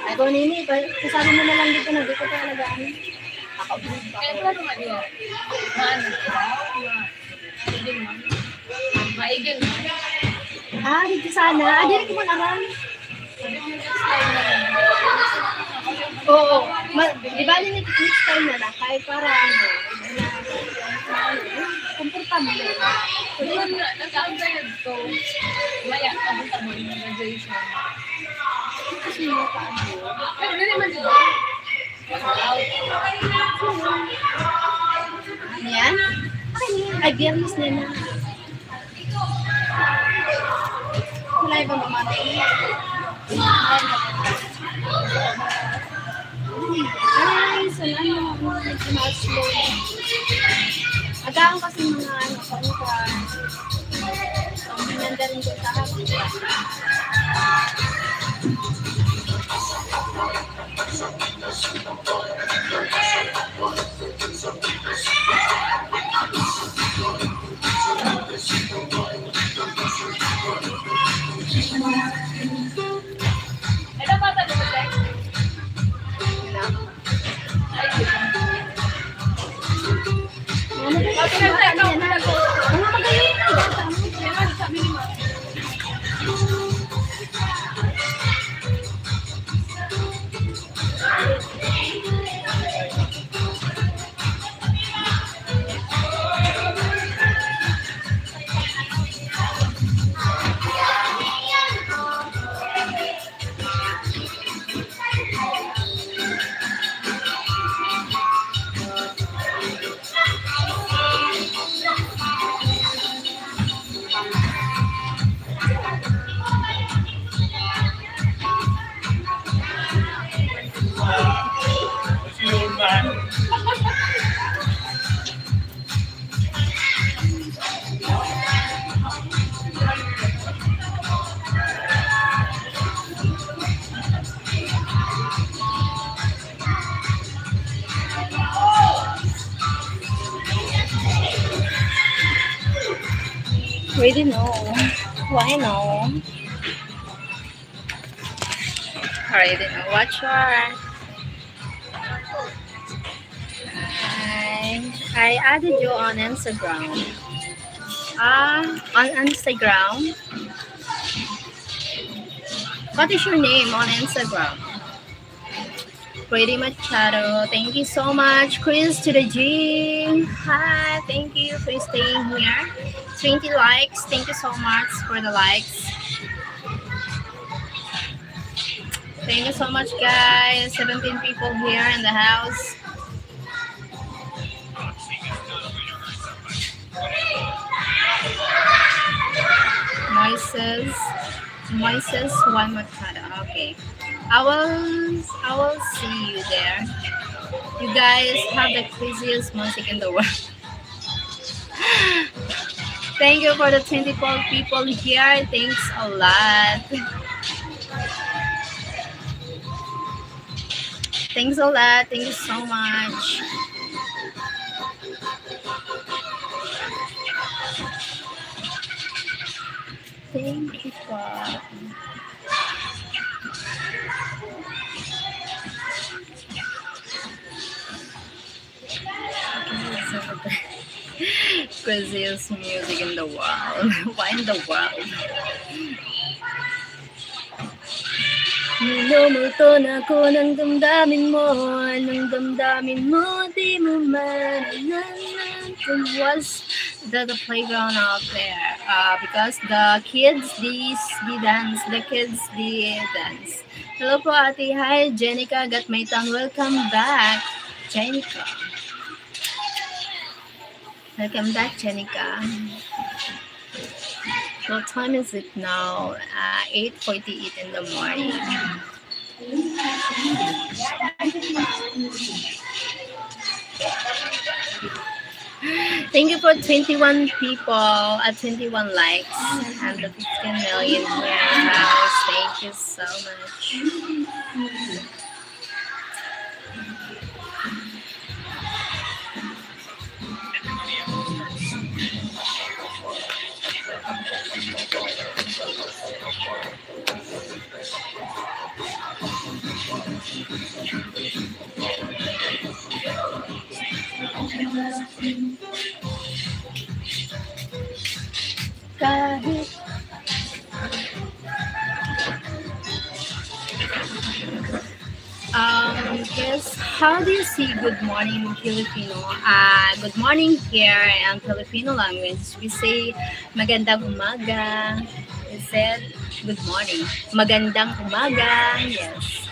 Ay, kung nini, kasabi mo na lang dito na dito talaga. Nakaulit pa Kaya ako. plano nga niya. Man. Maigil man. Maigil man. Ah, dito sana. Ah, di rin ko man-aral. Sabi mo next time na lang. Oo. Di ba next time na lang? Kahit para ano. Komportable. Kung man na, nag-outside ko. Maya, kabunta mo yung graduation. Kasi mo pa ano. Pero hindi naman dito. Out. Ano yan? Ay, biyernes na na. Wala ibang mamatay. Ay, sana ano, slow. Agaang kasi mga ano, pangka. Minanda rin ko sa hapon. Ano ba tayo ba? Mga magaling na. Sabi ni Ma. Really no. Why no? Already know. Watch your. I added you on Instagram. On Instagram. What is your name on Instagram? Pretty Machado, thank you so much. Chris to the G, hi, thank you for staying here. 20 likes, thank you so much for the likes. Thank you so much, guys. 17 people here in the house. Moises Juan Machado. Okay, I will see you there. You guys have the craziest music in the world. Thank you for the 24 people here. Thanks a lot. Thanks a lot. Thank you so much. Thank you, God. Craziest music in the world. Why in the world? Minumuto na ko ng damdamin mo. Anong damdamin mo? Di mo mananan. Was the playground out there? Because the kids they dance. The kids they dance. Hello po, ate. Hi, Jenica. Got my tongue. Welcome back, Jenica. Welcome back, Jenica. What time is it now? 8:48 in the morning. Thank you for 21 people at 21 likes and the 15 million here in the house. Thank you so much. Kahit yes, how do you see good morning in Filipino? Good morning here in Filipino language. We say magandang umaga. We said good morning. Magandang umaga. Yes.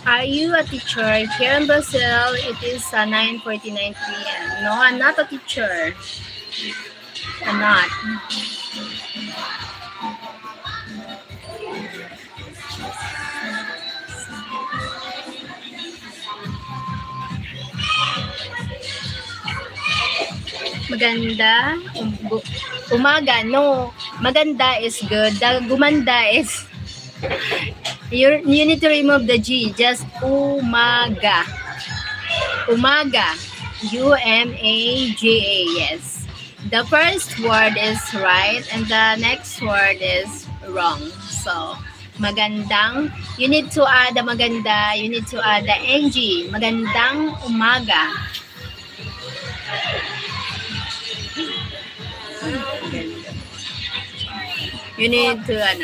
Are you a teacher? Here in Brazil, it is 9:49 p.m. No, I'm not a teacher. I'm not. Maganda. Umaga, no. Maganda is good. Gumanda is... You need to remove the G. Just umaga. Umaga. U-M-A-G-A. Yes. The first word is right and the next word is wrong. So, magandang. You need to add the maganda. You need to add the NG. Magandang umaga. You need to add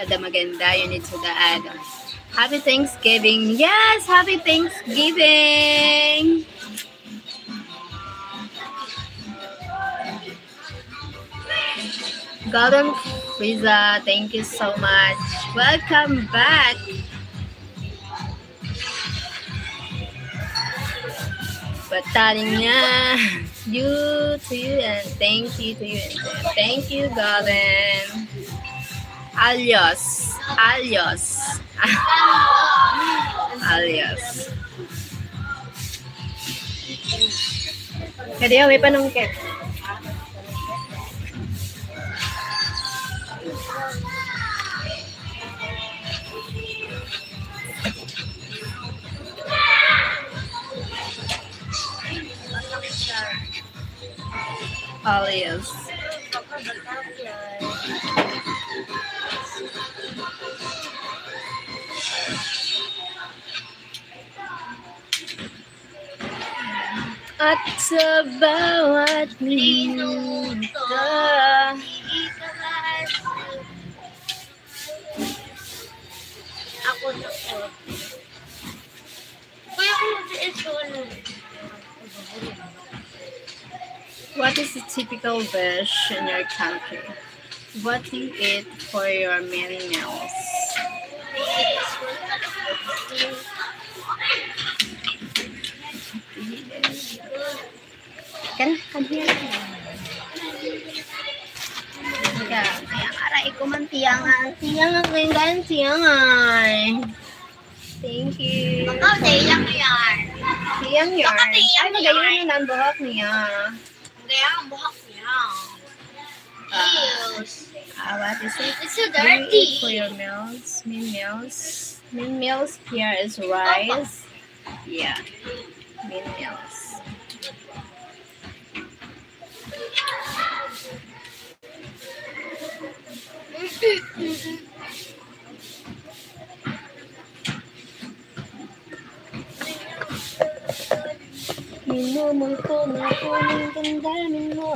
the maganda. You need to add Happy Thanksgiving. Yes, Happy Thanksgiving. Golden Frieza, thank you so much. Welcome back. Pataling niya. You to you and thank you to you and thank you, Golden. Alios. Alios. Alios. Kaya may panungkit. Alias. At sa bawat minuto Ako na po. What is the typical dish in your country? What do you eat for your main meals? Come here. Kaya aray ko man tiyangan. Tiyangan ko yung ganyan tiyangan. Thank you. Tiyang yan. Tiyang yarn. Ay, Tiyang magayon na ang buhok niya. Kaya ang buhok niya. Ews. What is it? It's so What do you eat for dirty. your meals? Main meals? Main meals here is rice. Yeah. Main meals. Minumulto na po ng damdamin mo.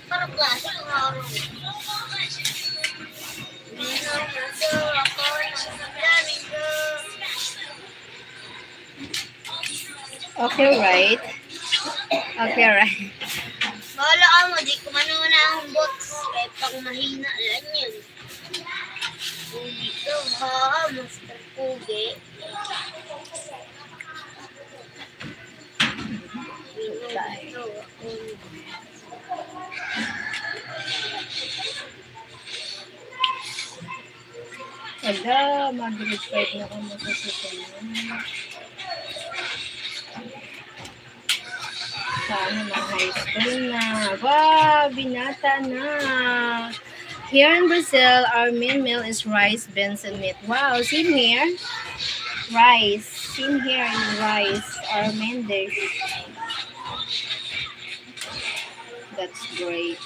Parang klase ng araw. Okay, right? Okay, right. Bahala ka mo, di ko manuna ang bots. Kahit pang mahina lang yun. Dito, ha, Master Pugi. Wala, mag-grade na ako sa susunod. Sana mga high school na. Wow, binata na. Here in Brazil, our main meal is rice, beans, and meat. Wow, same here. Rice. Same here is rice, our main dish. That's great.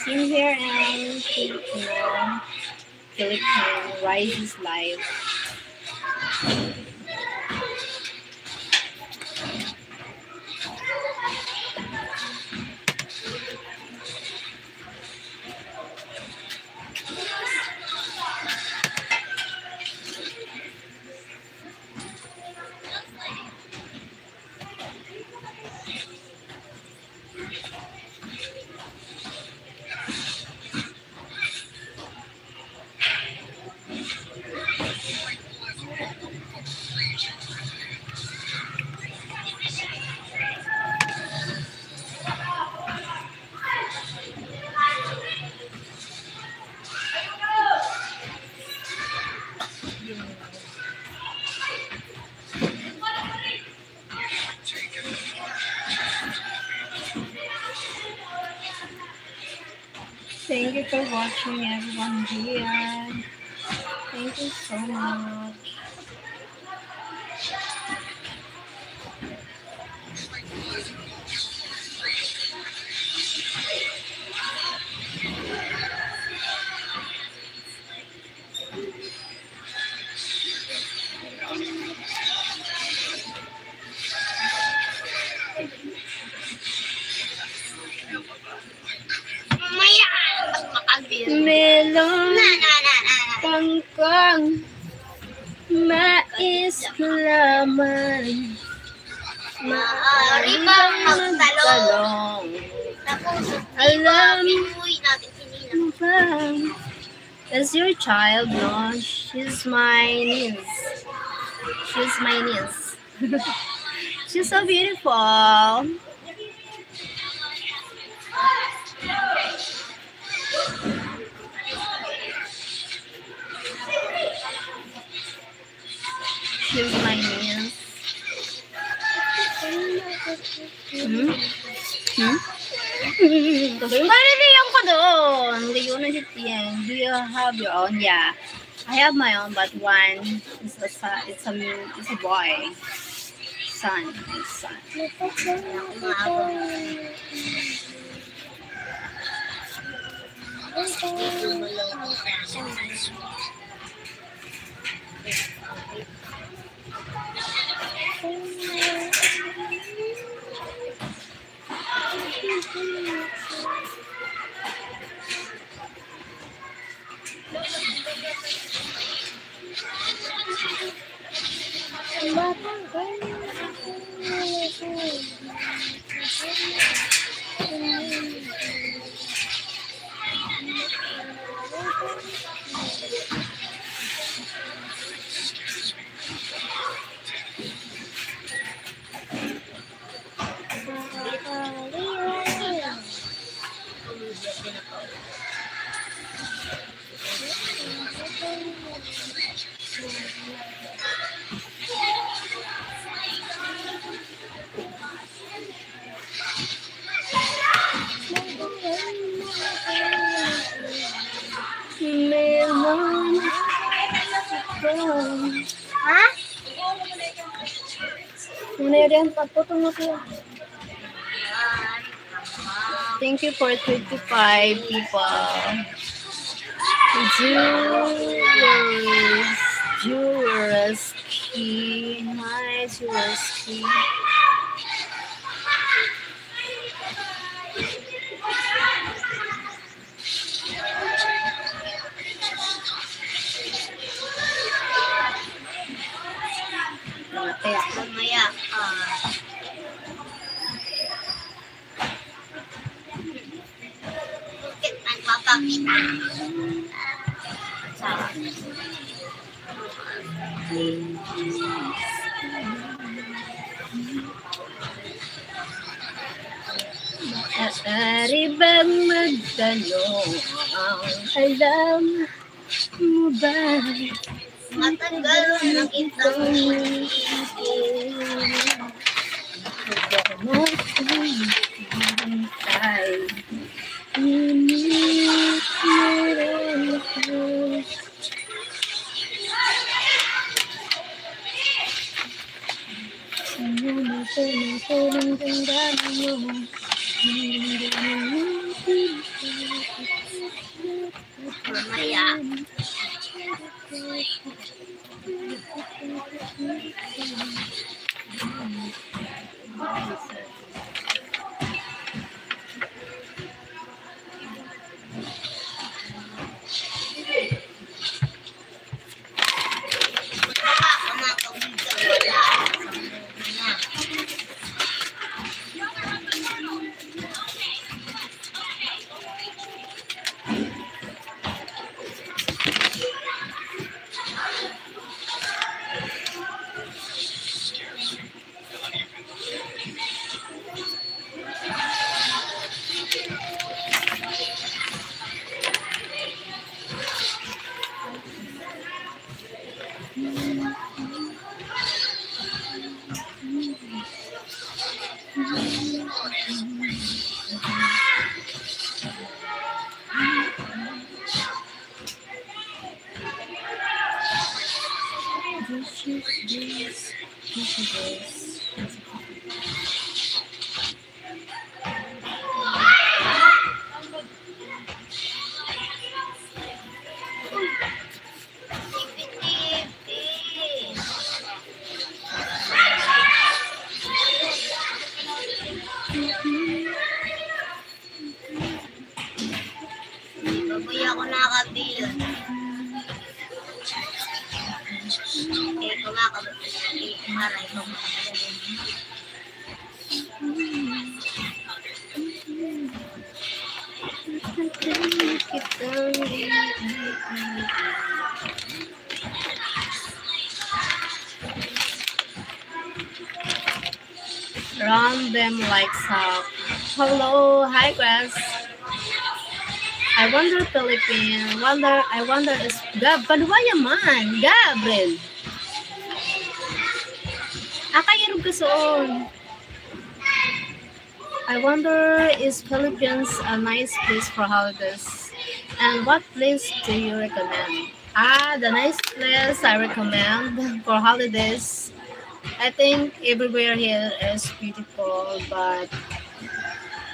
Same here in Filipino. Rice is life. Thank you for watching, everyone here. Thank you so much. Mamaya! Ba't makabir? Melon, Na. kangkang, mais, laman. Maaari bang magtalong? Talong. Tapos, Alam. pinuwi natin sinila. Bang. Is your child, no? She's my niece. She's my niece. She's so beautiful. She's my niece. Parang ko doon. Gayon na si Tien. Do you have your own? Yeah. I have my own, but one is it's a boy. Son. Ha? Thank you for 25 people. Jewelski. Hi, Jewelski. Mamaya. Bakit nagpapakita? Maaari bang magtanong, alam mo ba? Matagal na kitang mamaya. Baboy ako nakakabilon. Eh, kumakabot na siya. Eh, maray ko. Run them like sock. Hello, hi Grass. I wonder Philippine. I wonder is Gab. Paluwaya man. Gabriel. Akayarog ka soon. I wonder is Philippines a nice place for holidays? And what place do you recommend? The nice place I recommend for holidays. I think everywhere here is beautiful, but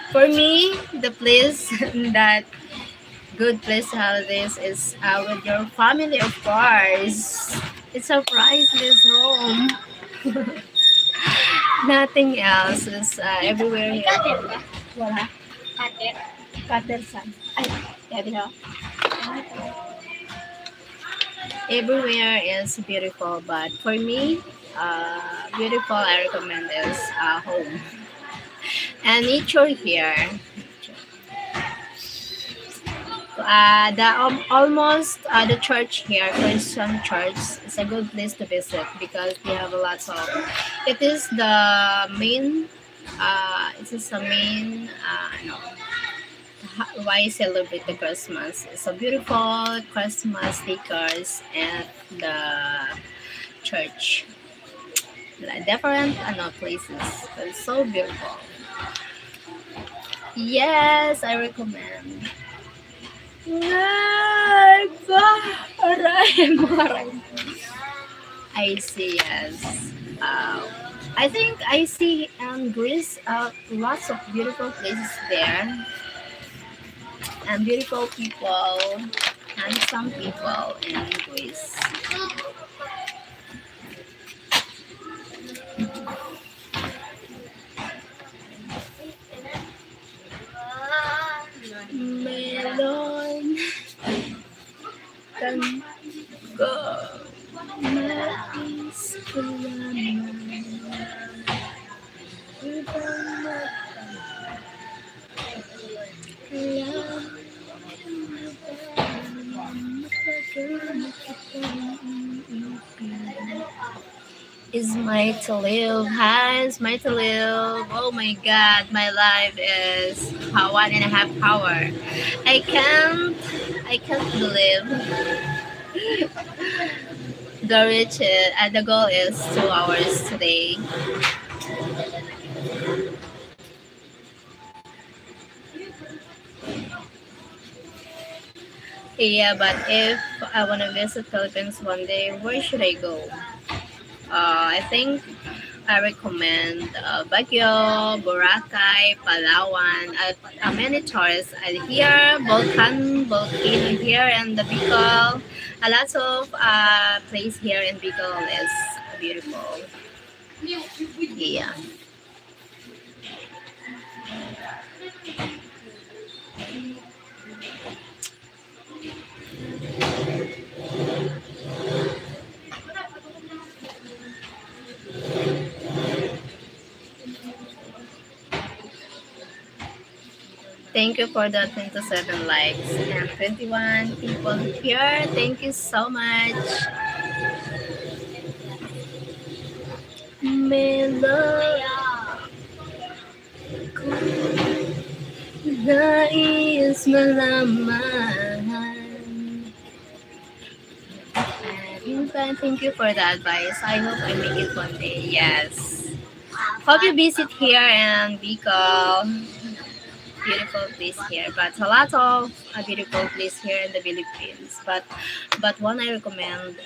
for me, the place that good place holidays is with your family, of course. It's a priceless home. Nothing else is everywhere here. Wala. Kater. Katersan. Ay, yeah, diba? Everywhere is beautiful, but for me, beautiful I recommend is home and nature here. Almost the church here, Christian church, is a good place to visit because they have a lot of. It is the main. It is the main. No, why celebrate the Christmas? It's a beautiful Christmas stickers at the church. Like different places. It's so beautiful. Yes, I recommend. I see, yes. I think I see Greece, lots of beautiful places there, and beautiful people, handsome people in Greece. Melon can go. Mais is my to live. Hi, is my to live. Oh my god, my life is 1.5 hours. I can't believe the goal is 2 hours today. Yeah, but if I want to visit Philippines one day, where should I go? I think I recommend Baguio, Boracay, Palawan. Many tourists here, volcano here, and the Bicol. A lot of place here in Bicol is beautiful. Yeah. Thank you for the 27 likes and 21 people here. Thank you so much. Nais malaman. Thank you for the advice. I hope I make it one day. Yes. Hope you visit here and Bicol. Beautiful place here, but a lot of beautiful place here in the Philippines. But one I recommend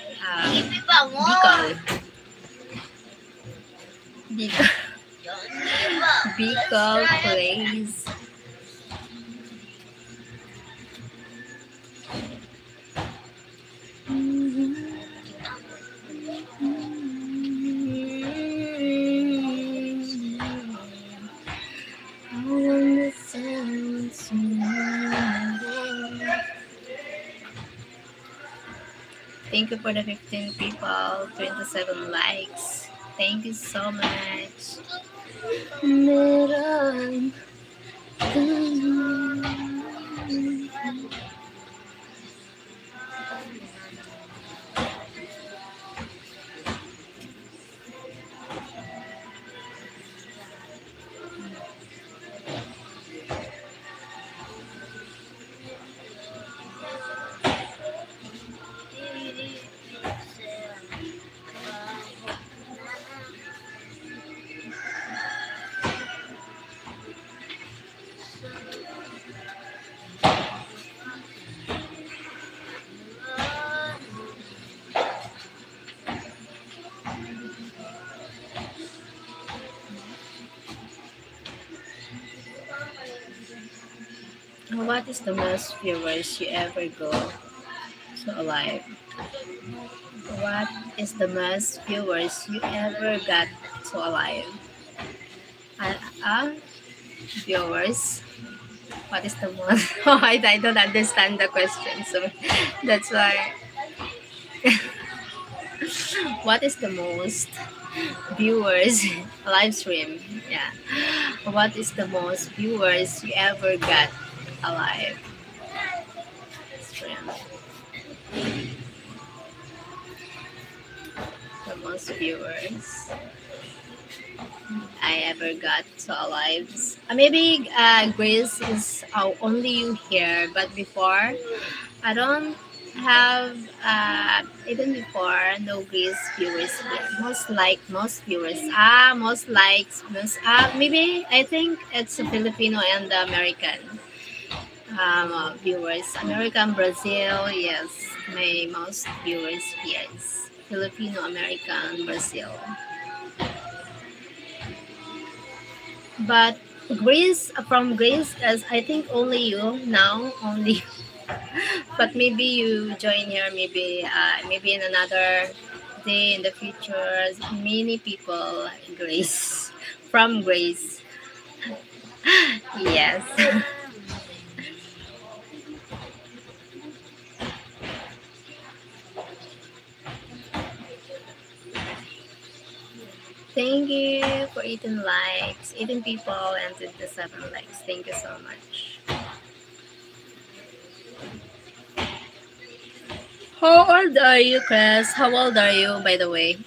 Bicol. Bicol place. Thank you for the 15 people, 27 likes. Thank you so much. Meron What is the most viewers you ever go to a live? What is the most viewers you ever got to a live? Viewers. What is the most? Oh, I don't understand the question, so that's why. What is the most viewers live stream? Yeah. What is the most viewers you ever got alive stream? The most viewers I ever got to a lives. Maybe Grace is only you here, but before I don't have even before no Grace viewers here. Most viewers. Most likes. Maybe I think it's a Filipino and American viewers. American, Brazil. Yes, my most viewers here is Filipino, American, Brazil. But Greece, from Greece, as I think only you now, only. But maybe you join here, maybe in another day in the future. Many people, Greece, from Greece. Yes. Thank you for 18 likes, 18 people, and 27 likes. Thank you so much. How old are you, Chris? How old are you, by the way?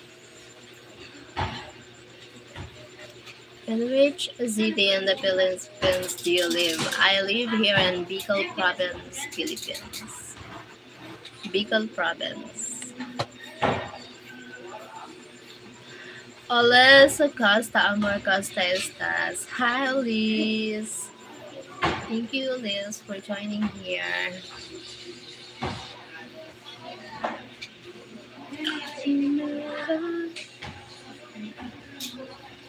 In which city in the Philippines do you live? I live here in Bicol Province, Philippines. Bicol Province. Hola, Costa, amor, Costa estás? Hi, Liz. Thank you, Liz, for joining here.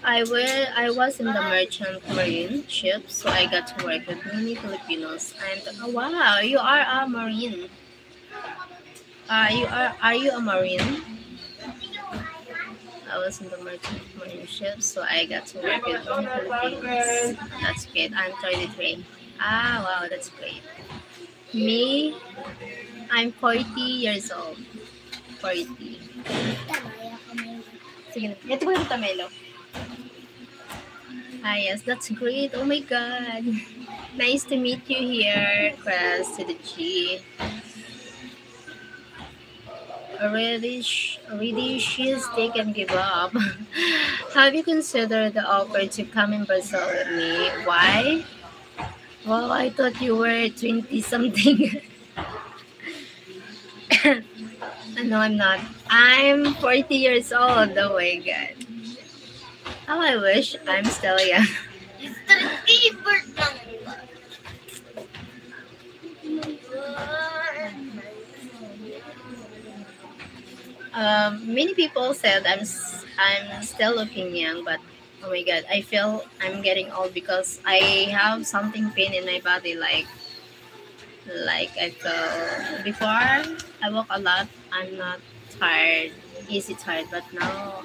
I was in the merchant marine ship, so I got to work with many Filipinos. And oh, wow, you are a marine. Are you a marine? I was in the merchant marine ship, so I got to work with many Filipinos. That's great. I'm 33. Wow, that's great. Me, I'm 40 years old. 40. Sige na. Ito ko yung tamelo. Yes, that's great. Oh my God. Nice to meet you here, Chris, to the G. Already she's taken give up. Have you considered the offer to come in Brazil with me? Why? Well, I thought you were 20 something. No, I'm not. I'm 40 years old. Oh my God. Oh, I wish I'm still young. Many people said I'm still looking young, but oh my God, I feel I'm getting old because I have something pain in my body, like I feel before I walk a lot. I'm not tired, easy tired, but now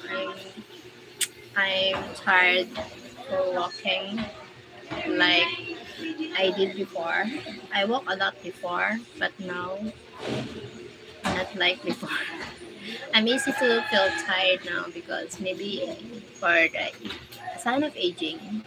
I'm tired for walking like I did before. I walk a lot before, but now not like before. I'm easy to feel tired now because maybe for the sign of aging.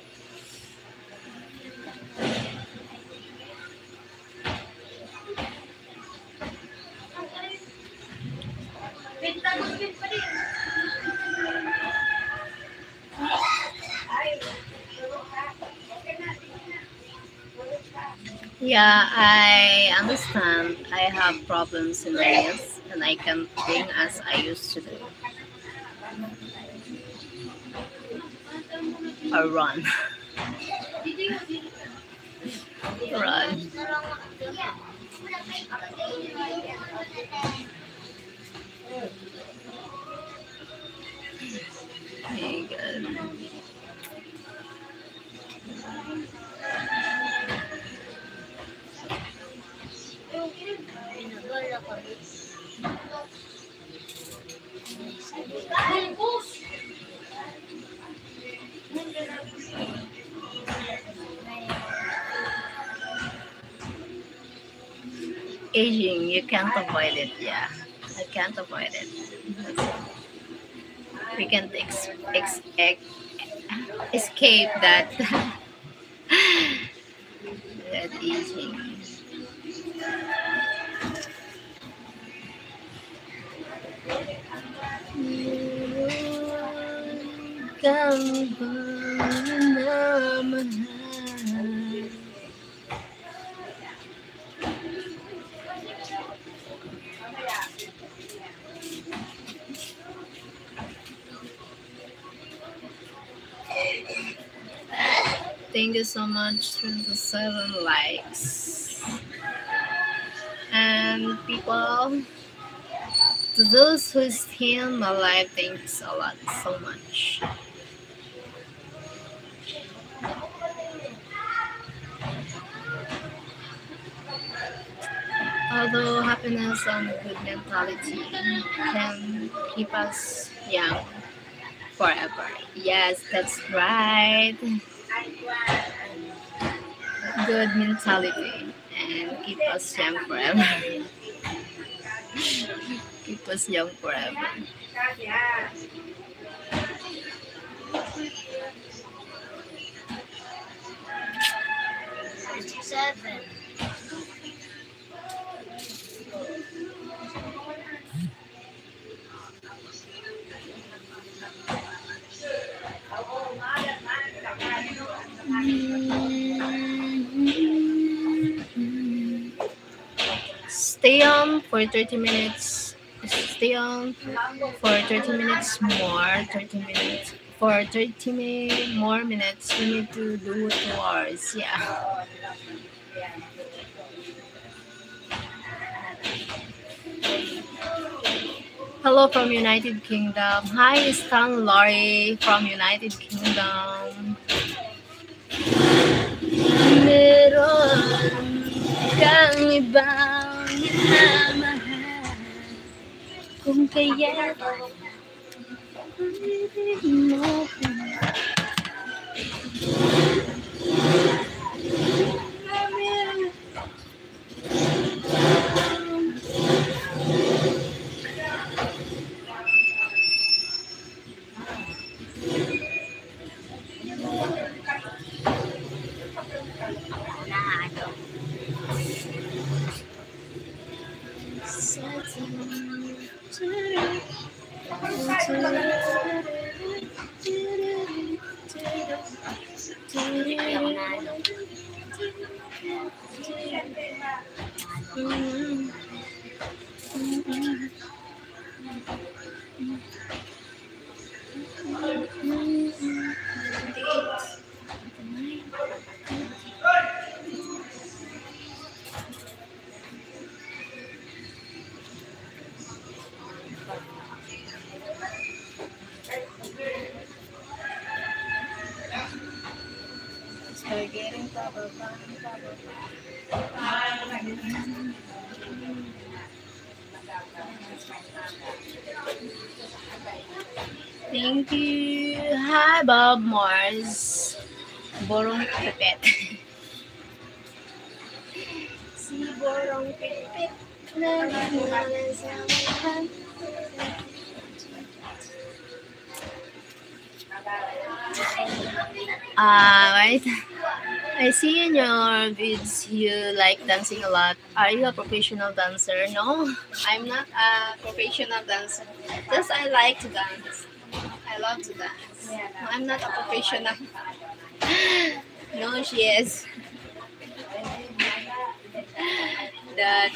Yeah, I understand. I have problems in my knees and I can't think as I used to do. Or run. Run. Very good. aging. You can't avoid it. Yeah, I can't avoid it. We can't escape that that aging. Kang mahal. Thank you so much for the 7 likes. And people, to those who stay in my life, thanks a lot so much. Although happiness and good mentality can keep us young forever. Yes, that's right. Good mentality and keep us young forever. Keep us young forever. Seven. Stay on for 30 minutes. Stay on for 30 minutes more. 30 minutes. For 30 more minutes, we need to do 2 hours. Yeah. Hello from United Kingdom. Hi, Stan Laurie from United Kingdom. Meron kang ibang minamahal kung kaya mo Thank you. Hi, Bob Mars. Borong pipit. Si Borong pipit. Right. I see in your vids you like dancing a lot. Are you a professional dancer? No, I'm not a professional dancer. Just I like to dance. I love to dance. I'm not a professional. No, she is. That.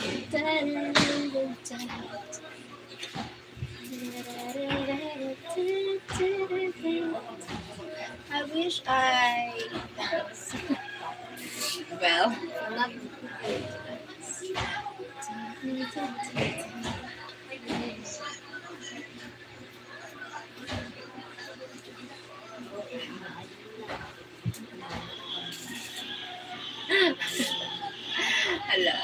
I wish I dance. Well, I'm not. Hello.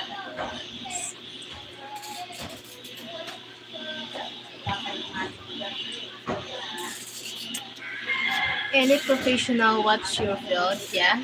Any professional, what's your field? Yeah.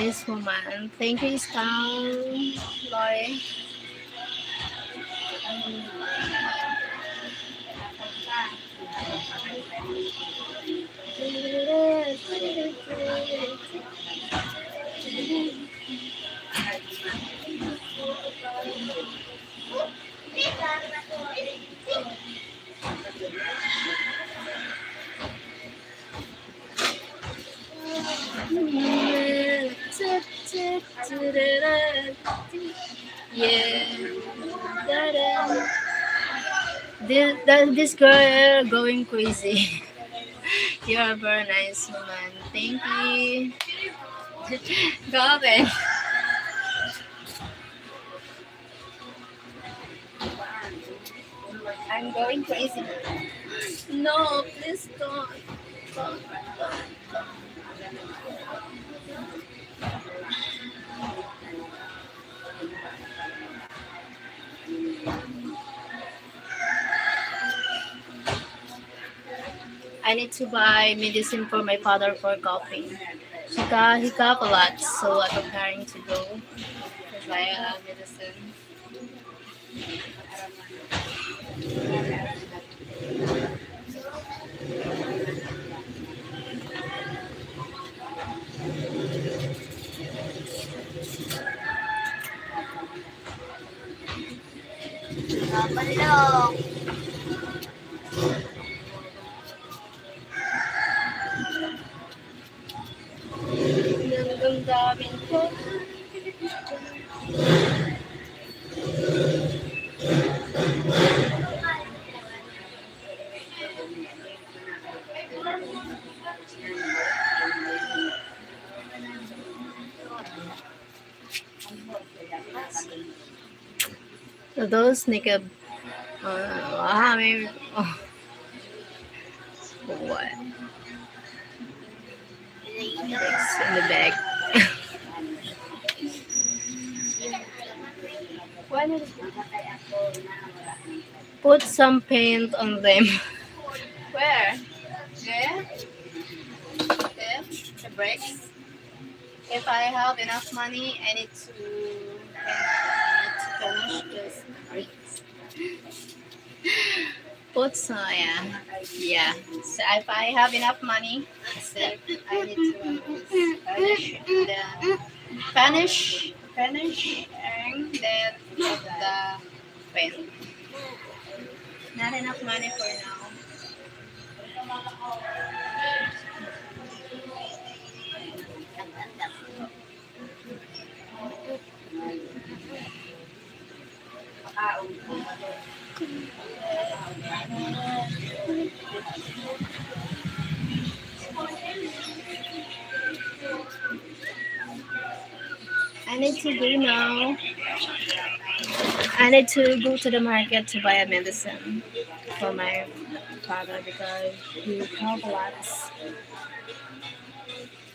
nice woman. Thank you, Stan, Loy. Yeah. This girl going crazy. You're a very nice woman. Thank you. Go ahead. I'm going crazy. No, please don't. I need to buy medicine for my father for coughing. He cough a lot, so I'm preparing to go to buy medicine. Balok. Damdamin ko. So those naked maybe, oh. What? It's in the bag. Put some paint on them. Where? There? There? The brakes? If I have enough money, I need to finish this brakes. Put some, yeah. So if I have enough money, so I need to finish and then put the paint. Not enough money for now. I need to go now. I need to go to the market to buy a medicine for my father because he coughed a lot.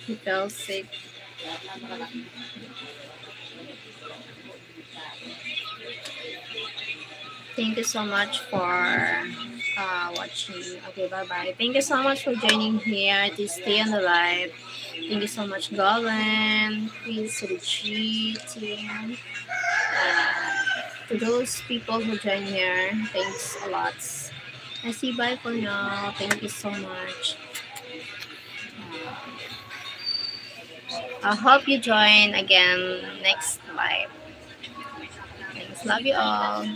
He fell sick. Thank you so much for watching. Okay, bye-bye. Thank you so much for joining here to stay on the live. Thank you so much, Golan. Please to the G team. To those people who join here, thanks a lot. I say bye for now. Thank you so much. I hope you join again next live. Thanks. Love you all.